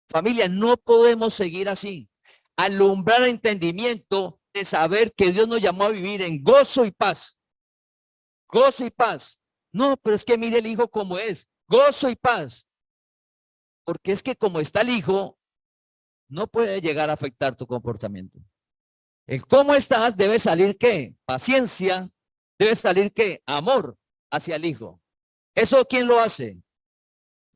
Familia, no podemos seguir así. Alumbrar el entendimiento de saber que Dios nos llamó a vivir en gozo y paz. Gozo y paz. No, pero es que mire el hijo como es. Gozo y paz. Porque es que como está el hijo, no puede llegar a afectar tu comportamiento. El cómo estás debe salir ¿qué? Paciencia. Debe salir ¿qué? Amor hacia el hijo. ¿Eso quién lo hace?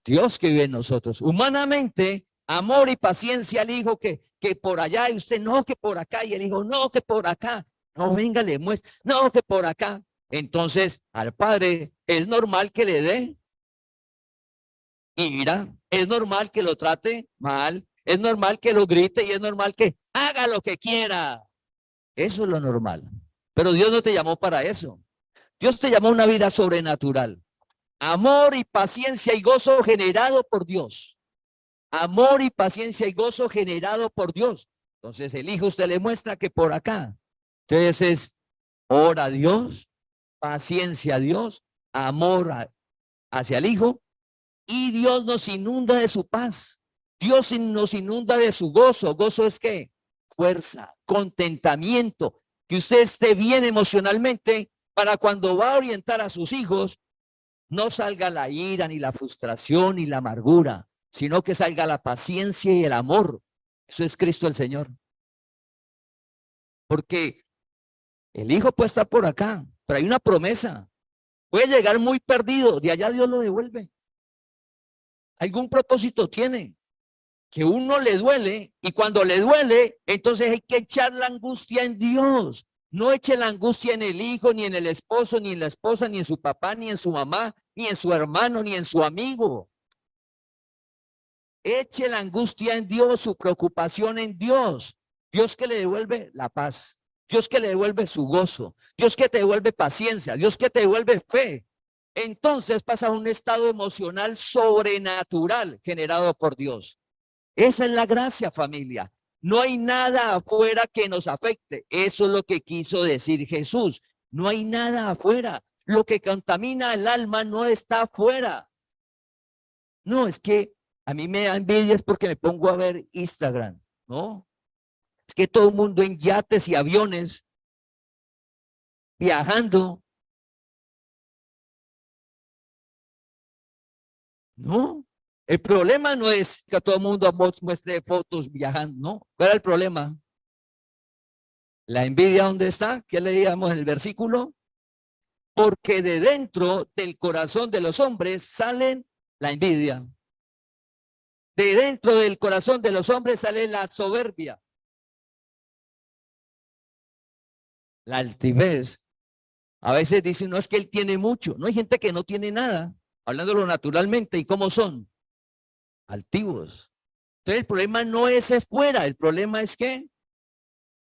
Dios que vive en nosotros. Humanamente, amor y paciencia al hijo que por allá y usted no, que por acá y el hijo no, que por acá. No, venga, le muestra. No, que por acá. Entonces, al padre es normal que le dé ira, es normal que lo trate mal, es normal que lo grite y es normal que haga lo que quiera. Eso es lo normal. Pero Dios no te llamó para eso. Dios te llamó a una vida sobrenatural. Amor y paciencia y gozo generado por Dios. Amor y paciencia y gozo generado por Dios. Entonces el hijo usted le muestra que por acá. Entonces es ora a Dios, paciencia a Dios, amor hacia el hijo y Dios nos inunda de su paz. Dios nos inunda de su gozo. ¿Gozo es qué? Fuerza, contentamiento, que usted esté bien emocionalmente para cuando va a orientar a sus hijos, no salga la ira, ni la frustración, ni la amargura, sino que salga la paciencia y el amor. Eso es Cristo el Señor. Porque el hijo puede estar por acá, pero hay una promesa. Puede llegar muy perdido, de allá Dios lo devuelve. Algún propósito tiene, que uno le duele, y cuando le duele, entonces hay que echar la angustia en Dios. No eche la angustia en el hijo, ni en el esposo, ni en la esposa, ni en su papá, ni en su mamá, ni en su hermano, ni en su amigo. Eche la angustia en Dios, su preocupación en Dios. Dios que le devuelve la paz. Dios que le devuelve su gozo. Dios que te devuelve paciencia. Dios que te devuelve fe. Entonces pasa a un estado emocional sobrenatural generado por Dios. Esa es la gracia, familia. No hay nada afuera que nos afecte. Eso es lo que quiso decir Jesús. No hay nada afuera. Lo que contamina el alma no está afuera. No, es que a mí me da envidia es porque me pongo a ver Instagram, ¿no? Es que todo el mundo en yates y aviones, viajando. No, el problema no es que todo el mundo muestre fotos viajando, ¿no? ¿Cuál era el problema? La envidia, ¿dónde está? ¿Qué leíamos en el versículo? Porque de dentro del corazón de los hombres salen la envidia. De dentro del corazón de los hombres sale la soberbia, la altivez. A veces dicen, no, es que él tiene mucho. No, hay gente que no tiene nada, hablándolo naturalmente. ¿Y cómo son? Altivos. Entonces el problema no es fuera, el problema es que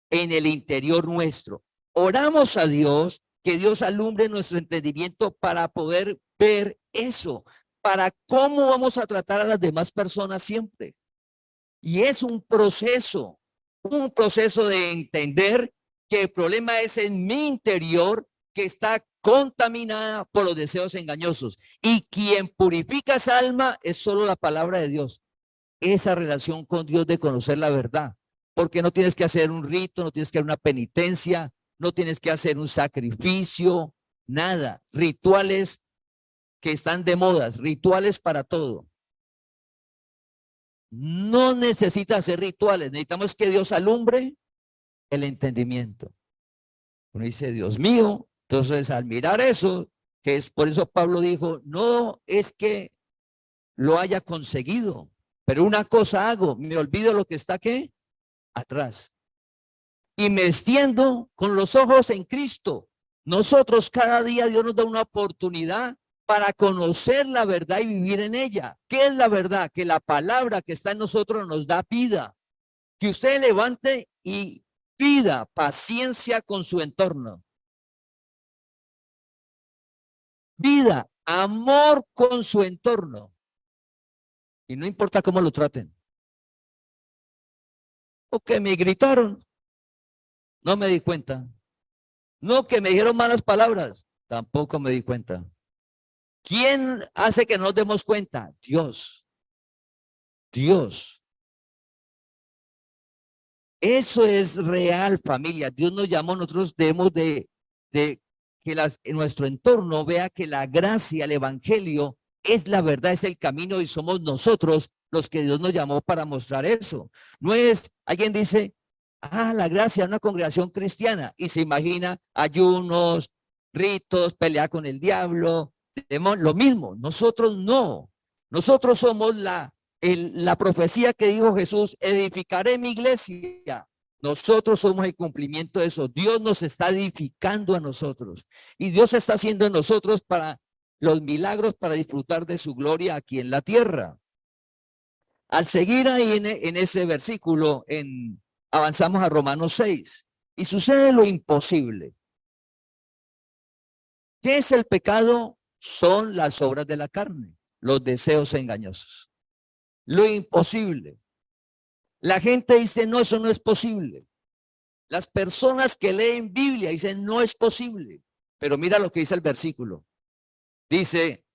en el interior nuestro. Oramos a Dios, que Dios alumbre nuestro entendimiento para poder ver eso, para cómo vamos a tratar a las demás personas siempre. Y es un proceso de entender que el problema es en mi interior, que está contaminada por los deseos engañosos. Y quien purifica esa alma es solo la palabra de Dios. Esa relación con Dios de conocer la verdad. Porque no tienes que hacer un rito, no tienes que hacer una penitencia, no tienes que hacer un sacrificio, nada. Rituales que están de moda, rituales para todo. No necesitas hacer rituales, necesitamos que Dios alumbre el entendimiento. Uno dice, Dios mío, entonces al mirar eso, que es por eso Pablo dijo, no es que lo haya conseguido, pero una cosa hago, me olvido lo que está ¿qué? Atrás. Y me extiendo con los ojos en Cristo. Nosotros cada día Dios nos da una oportunidad para conocer la verdad y vivir en ella. ¿Qué es la verdad? Que la palabra que está en nosotros nos da vida. Que usted levante y pida paciencia con su entorno. Vida, amor con su entorno. Y no importa cómo lo traten. O que me gritaron, no me di cuenta. No, que me dijeron malas palabras, tampoco me di cuenta. ¿Quién hace que nos demos cuenta? Dios. Dios. Eso es real, familia. Dios nos llamó, nosotros debemos de que nuestro entorno vea que la gracia, el evangelio, es la verdad, es el camino y somos nosotros los que Dios nos llamó para mostrar eso. No es, alguien dice, la gracia es una congregación cristiana y se imagina ayunos, ritos, pelea con el diablo, lo mismo. Nosotros no. Nosotros somos la profecía que dijo Jesús, edificaré mi iglesia. Nosotros somos el cumplimiento de eso. Dios nos está edificando a nosotros y Dios está haciendo en nosotros para los milagros, para disfrutar de su gloria aquí en la tierra. Al seguir ahí en ese versículo, avanzamos a Romanos 6 y sucede lo imposible. ¿Qué es el pecado? Son las obras de la carne, los deseos engañosos. Lo imposible. La gente dice, no, eso no es posible. Las personas que leen Biblia dicen, no es posible. Pero mira lo que dice el versículo. Dice,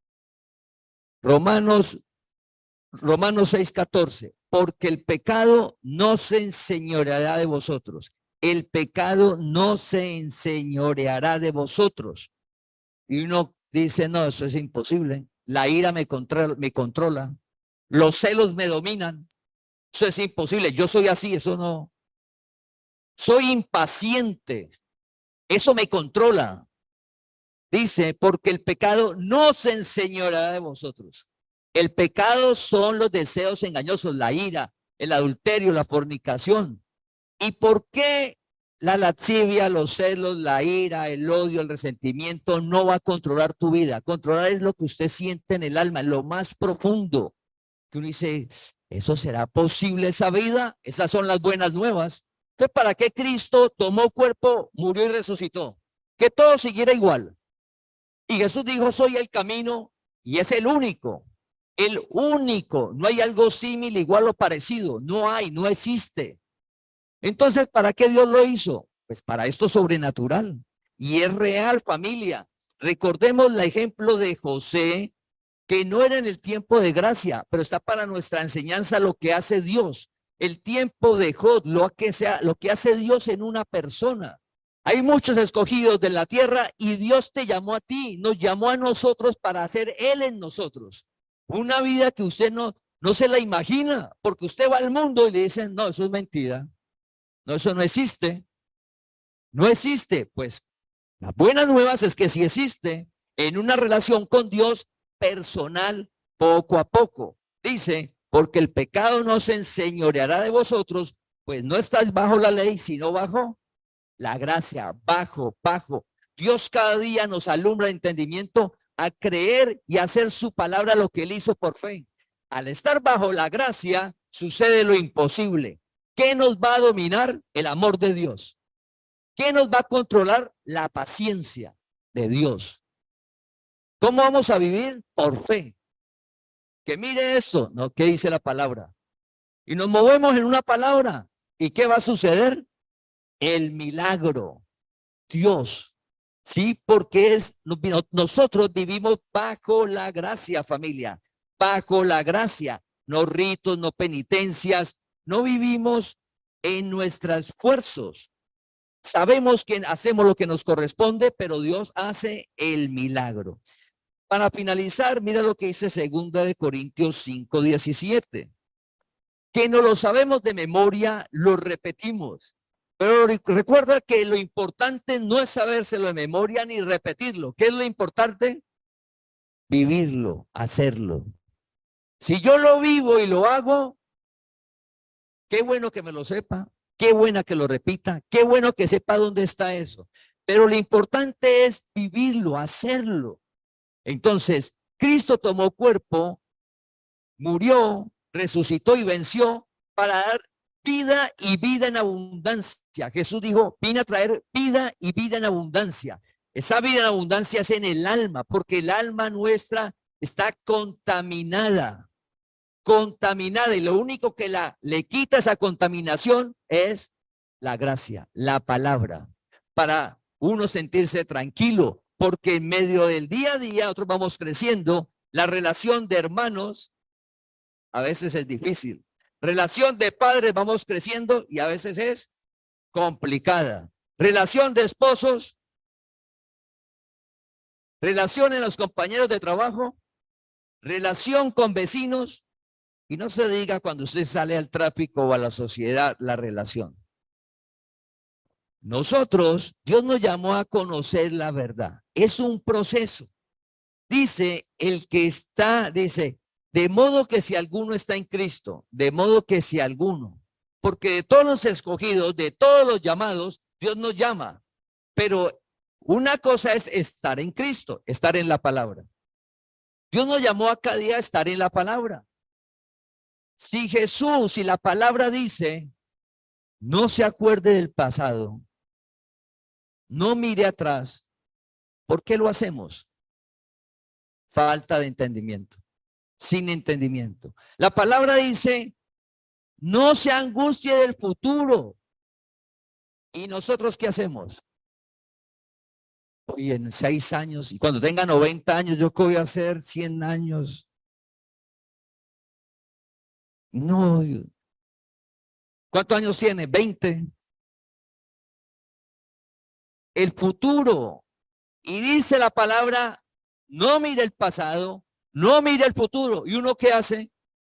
Romanos 6:14, porque el pecado no se enseñoreará de vosotros. El pecado no se enseñoreará de vosotros. Y uno dice, no, eso es imposible. La ira me controla. Los celos me dominan. Eso es imposible. Yo soy así, eso no. Soy impaciente. Eso me controla. Dice, porque el pecado no se enseñoreará de vosotros. El pecado son los deseos engañosos, la ira, el adulterio, la fornicación. ¿Y por qué la lascivia, los celos, la ira, el odio, el resentimiento no va a controlar tu vida? Controlar es lo que usted siente en el alma, en lo más profundo. Que uno dice, ¿eso será posible esa vida? Esas son las buenas nuevas. Entonces, ¿para qué Cristo tomó cuerpo, murió y resucitó? Que todo siguiera igual. Y Jesús dijo, soy el camino y es el único. El único. No hay algo similar, igual o parecido. No hay, no existe. Entonces, ¿para qué Dios lo hizo? Pues para esto sobrenatural. Y es real, familia. Recordemos el ejemplo de José, que no era en el tiempo de gracia, pero está para nuestra enseñanza lo que hace Dios. El tiempo de Job, lo que hace Dios en una persona. Hay muchos escogidos de la tierra y Dios te llamó a ti, nos llamó a nosotros para hacer Él en nosotros. Una vida que usted no se la imagina, porque usted va al mundo y le dicen, no, eso es mentira. No, eso no existe. No existe. Pues las buenas nuevas es que sí existe en una relación con Dios personal, poco a poco. Dice, porque el pecado no se enseñoreará de vosotros, pues no estáis bajo la ley, sino bajo la gracia, bajo. Dios cada día nos alumbra el entendimiento a creer y hacer su palabra lo que Él hizo por fe. Al estar bajo la gracia, sucede lo imposible. ¿Qué nos va a dominar? El amor de Dios. ¿Qué nos va a controlar? La paciencia de Dios. ¿Cómo vamos a vivir? Por fe. Que mire esto, ¿no? ¿Qué dice la palabra? Y nos movemos en una palabra. ¿Y qué va a suceder? El milagro. Dios. Sí, porque nosotros vivimos bajo la gracia, familia, bajo la gracia, no ritos, no penitencias, no vivimos en nuestros esfuerzos. Sabemos que hacemos lo que nos corresponde, pero Dios hace el milagro. Para finalizar, mira lo que dice 2 Corintios 5:17, que no lo sabemos de memoria, lo repetimos. Pero recuerda que lo importante no es sabérselo de memoria ni repetirlo. ¿Qué es lo importante? Vivirlo, hacerlo. Si yo lo vivo y lo hago, qué bueno que me lo sepa, qué buena que lo repita, qué bueno que sepa dónde está eso. Pero lo importante es vivirlo, hacerlo. Entonces, Cristo tomó cuerpo, murió, resucitó y venció para dar vida y vida en abundancia. Jesús dijo, vine a traer vida y vida en abundancia. Esa vida en abundancia es en el alma, porque el alma nuestra está contaminada, y lo único que le quita esa contaminación es la gracia, la palabra, para uno sentirse tranquilo, porque en medio del día a día nosotros vamos creciendo, la relación de hermanos a veces es difícil. Relación de padres vamos creciendo y a veces es complicada. Relación de esposos, relación en los compañeros de trabajo, relación con vecinos, y no se diga cuando usted sale al tráfico o a la sociedad, la relación. Nosotros, Dios nos llamó a conocer la verdad. Es un proceso. Dice el que está, dice, de modo que si alguno está en Cristo, de modo que si alguno, porque de todos los escogidos, de todos los llamados, Dios nos llama. Pero una cosa es estar en Cristo, estar en la palabra. Dios nos llamó a cada día a estar en la palabra. Si Jesús, si la palabra dice, no se acuerde del pasado, no mire atrás, ¿por qué lo hacemos? Falta de entendimiento, sin entendimiento. La palabra dice, no se angustie del futuro. ¿Y nosotros qué hacemos? Hoy en 6 años, y cuando tenga 90 años, ¿yo qué voy a hacer? 100 años. No. ¿Cuántos años tiene? 20. El futuro. Y dice la palabra, no mire el pasado, no mire el futuro. ¿Y uno qué hace?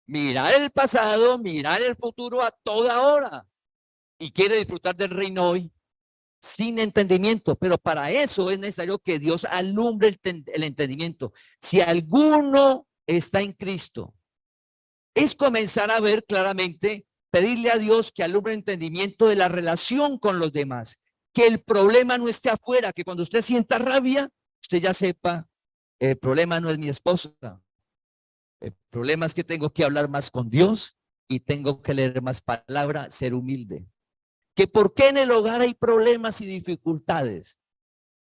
Mirar el pasado, mirar el futuro a toda hora. Y quiere disfrutar del reino hoy sin entendimiento. Pero para eso es necesario que Dios alumbre el entendimiento. Si alguno está en Cristo, es comenzar a ver claramente, pedirle a Dios que alumbre el entendimiento de la relación con los demás. Que el problema no esté afuera, que cuando usted sienta rabia, usted ya sepa, el problema no es mi esposa. El problema es que tengo que hablar más con Dios y tengo que leer más palabra, ser humilde. Que por qué en el hogar hay problemas y dificultades.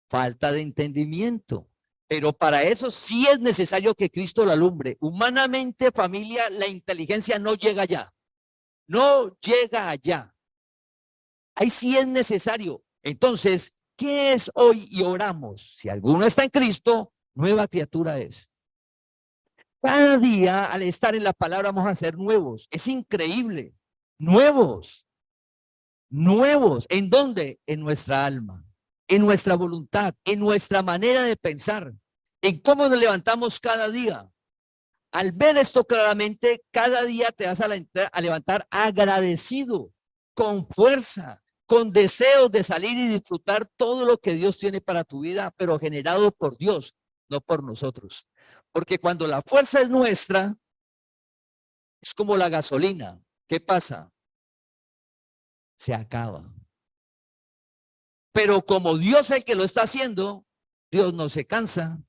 Falta de entendimiento. Pero para eso sí es necesario que Cristo lo alumbre. Humanamente, familia, la inteligencia no llega allá. No llega allá. Ahí sí es necesario. Entonces, ¿qué es hoy? Y oramos. Si alguno está en Cristo, nueva criatura es. Cada día, al estar en la palabra, vamos a ser nuevos. Es increíble. Nuevos. Nuevos. ¿En dónde? En nuestra alma, en nuestra voluntad, en nuestra manera de pensar, en cómo nos levantamos cada día. Al ver esto claramente, cada día te vas a levantar agradecido, con fuerza, con deseos de salir y disfrutar todo lo que Dios tiene para tu vida, pero generado por Dios, no por nosotros. Porque cuando la fuerza es nuestra, es como la gasolina. ¿Qué pasa? Se acaba. Pero como Dios es el que lo está haciendo, Dios no se cansa,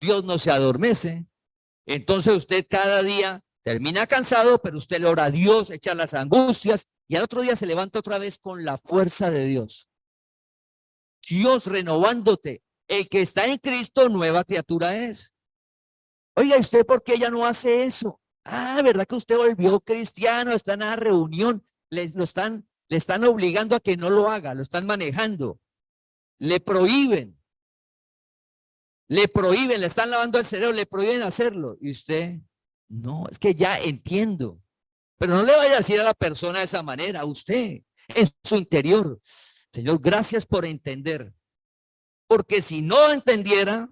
Dios no se adormece. Entonces usted cada día termina cansado, pero usted le ora a Dios, echa las angustias y al otro día se levanta otra vez con la fuerza de Dios. Dios renovándote. El que está en Cristo, nueva criatura es. Oiga, ¿usted por qué ya no hace eso? Ah, ¿verdad que usted volvió cristiano? Está en la reunión, le están obligando a que no lo haga, lo están manejando, le prohíben. Le prohíben, le están lavando el cerebro, le prohíben hacerlo. Y usted, no, es que ya entiendo. Pero no le vaya a decir a la persona de esa manera, a usted, en su interior. Señor, gracias por entender. Porque si no entendiera,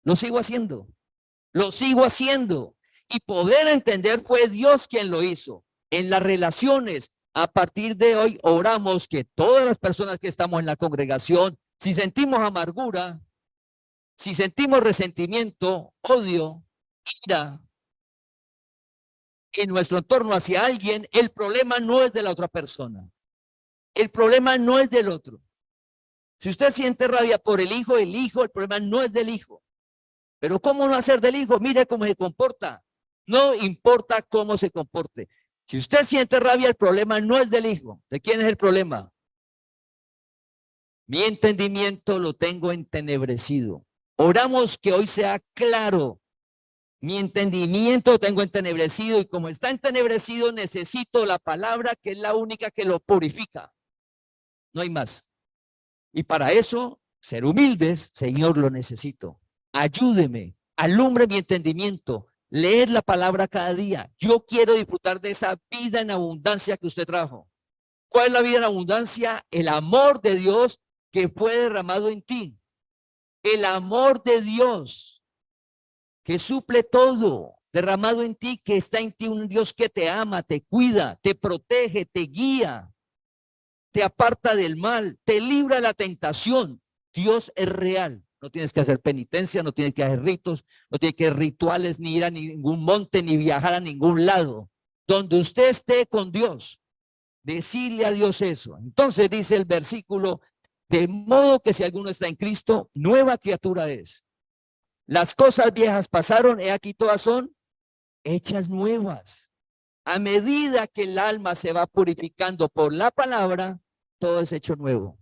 lo sigo haciendo. Lo sigo haciendo. Y poder entender fue Dios quien lo hizo. En las relaciones, a partir de hoy, oramos que todas las personas que estamos en la congregación, si sentimos amargura, si sentimos resentimiento, odio, ira en nuestro entorno hacia alguien, el problema no es de la otra persona. El problema no es del otro. Si usted siente rabia por el hijo, el problema no es del hijo. Pero ¿cómo no hacer del hijo? Mire cómo se comporta. No importa cómo se comporte. Si usted siente rabia, el problema no es del hijo. ¿De quién es el problema? Mi entendimiento lo tengo entenebrecido. Oramos que hoy sea claro. Mi entendimiento lo tengo entenebrecido y como está entenebrecido necesito la palabra que es la única que lo purifica. No hay más. Y para eso, ser humildes, Señor, lo necesito. Ayúdeme, alumbre mi entendimiento, leer la palabra cada día. Yo quiero disfrutar de esa vida en abundancia que usted trajo. ¿Cuál es la vida en abundancia? El amor de Dios que fue derramado en ti. El amor de Dios que suple todo, derramado en ti, que está en ti, un Dios que te ama, te cuida, te protege, te guía, te aparta del mal, te libra de la tentación. Dios es real. No tienes que hacer penitencia, no tienes que hacer ritos, no tienes que hacer rituales, ni ir a ningún monte, ni viajar a ningún lado. Donde usted esté con Dios, decirle a Dios eso. Entonces dice el versículo, de modo que si alguno está en Cristo, nueva criatura es. Las cosas viejas pasaron, he aquí todas son hechas nuevas. A medida que el alma se va purificando por la palabra, todo es hecho nuevo.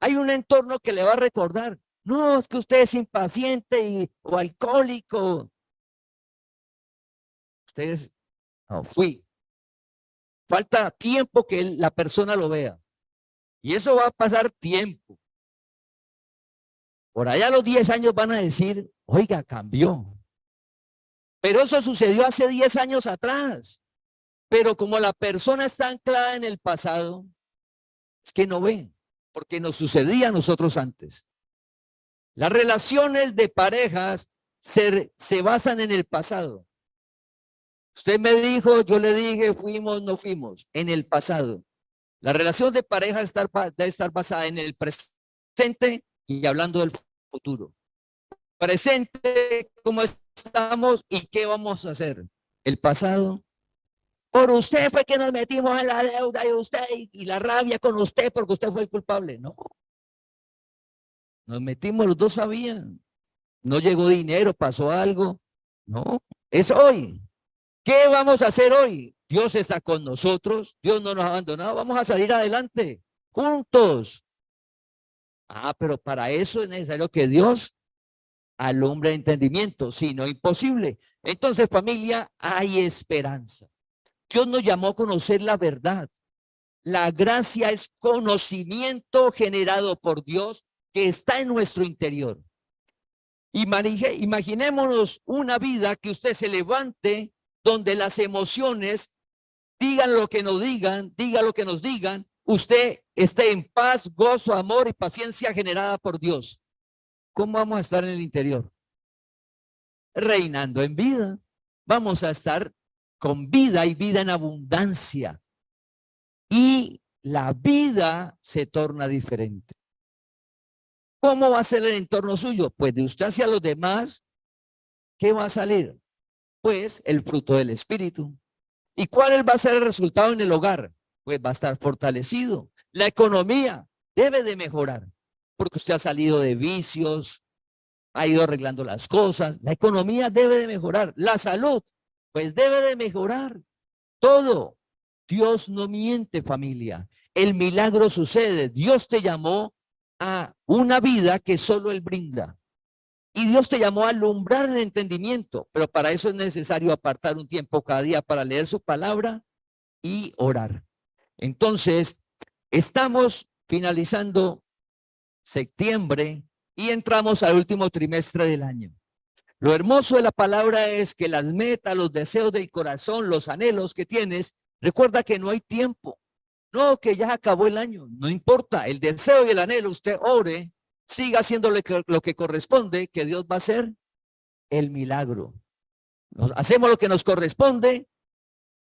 Hay un entorno que le va a recordar, no, es que usted es impaciente o alcohólico. Ustedes, no, fui. Falta tiempo que la persona lo vea. Y eso va a pasar tiempo. Por allá a los 10 años van a decir, oiga, cambió. Pero eso sucedió hace 10 años atrás. Pero como la persona está anclada en el pasado, es que no ve, porque nos sucedía a nosotros antes. Las relaciones de parejas se basan en el pasado. Usted me dijo, yo le dije, fuimos, no fuimos, en el pasado. La relación de pareja debe estar basada en el presente y hablando del futuro. Presente, cómo estamos y qué vamos a hacer. El pasado. Por usted fue que nos metimos en la deuda y usted y la rabia con usted porque usted fue el culpable. No. Nos metimos, los dos sabían. No llegó dinero, pasó algo. No. Es hoy. ¿Qué vamos a hacer hoy? Dios está con nosotros. Dios no nos ha abandonado. Vamos a salir adelante. Juntos. Ah, pero para eso es necesario que Dios alumbre el entendimiento. Si no, imposible. Entonces, familia, hay esperanza. Dios nos llamó a conocer la verdad. La gracia es conocimiento generado por Dios que está en nuestro interior. Imaginémonos una vida que usted se levante donde las emociones digan lo que nos digan, diga lo que nos digan, usted esté en paz, gozo, amor y paciencia generada por Dios. ¿Cómo vamos a estar en el interior? Reinando en vida. Vamos a estar con vida y vida en abundancia. Y la vida se torna diferente. ¿Cómo va a ser el entorno suyo? Pues de usted hacia los demás, ¿qué va a salir? Pues el fruto del Espíritu. ¿Y cuál va a ser el resultado en el hogar? Pues va a estar fortalecido. La economía debe de mejorar, porque usted ha salido de vicios, ha ido arreglando las cosas. La economía debe de mejorar. La salud, pues debe de mejorar. Todo. Dios no miente, familia. El milagro sucede. Dios te llamó a una vida que solo Él brinda. Y Dios te llamó a alumbrar el entendimiento, pero para eso es necesario apartar un tiempo cada día para leer su palabra y orar. Entonces, estamos finalizando septiembre y entramos al último trimestre del año. Lo hermoso de la palabra es que las metas, los deseos del corazón, los anhelos que tienes, recuerda que no hay tiempo. No, que ya acabó el año, no importa. El deseo y el anhelo, usted ore, siga haciendo lo que corresponde, que Dios va a hacer el milagro. Hacemos lo que nos corresponde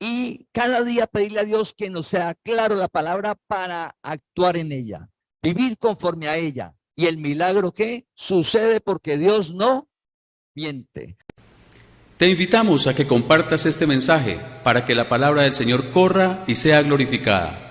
y cada día pedirle a Dios que nos sea claro la palabra para actuar en ella, vivir conforme a ella. Y el milagro que sucede porque Dios no miente. Te invitamos a que compartas este mensaje para que la palabra del Señor corra y sea glorificada.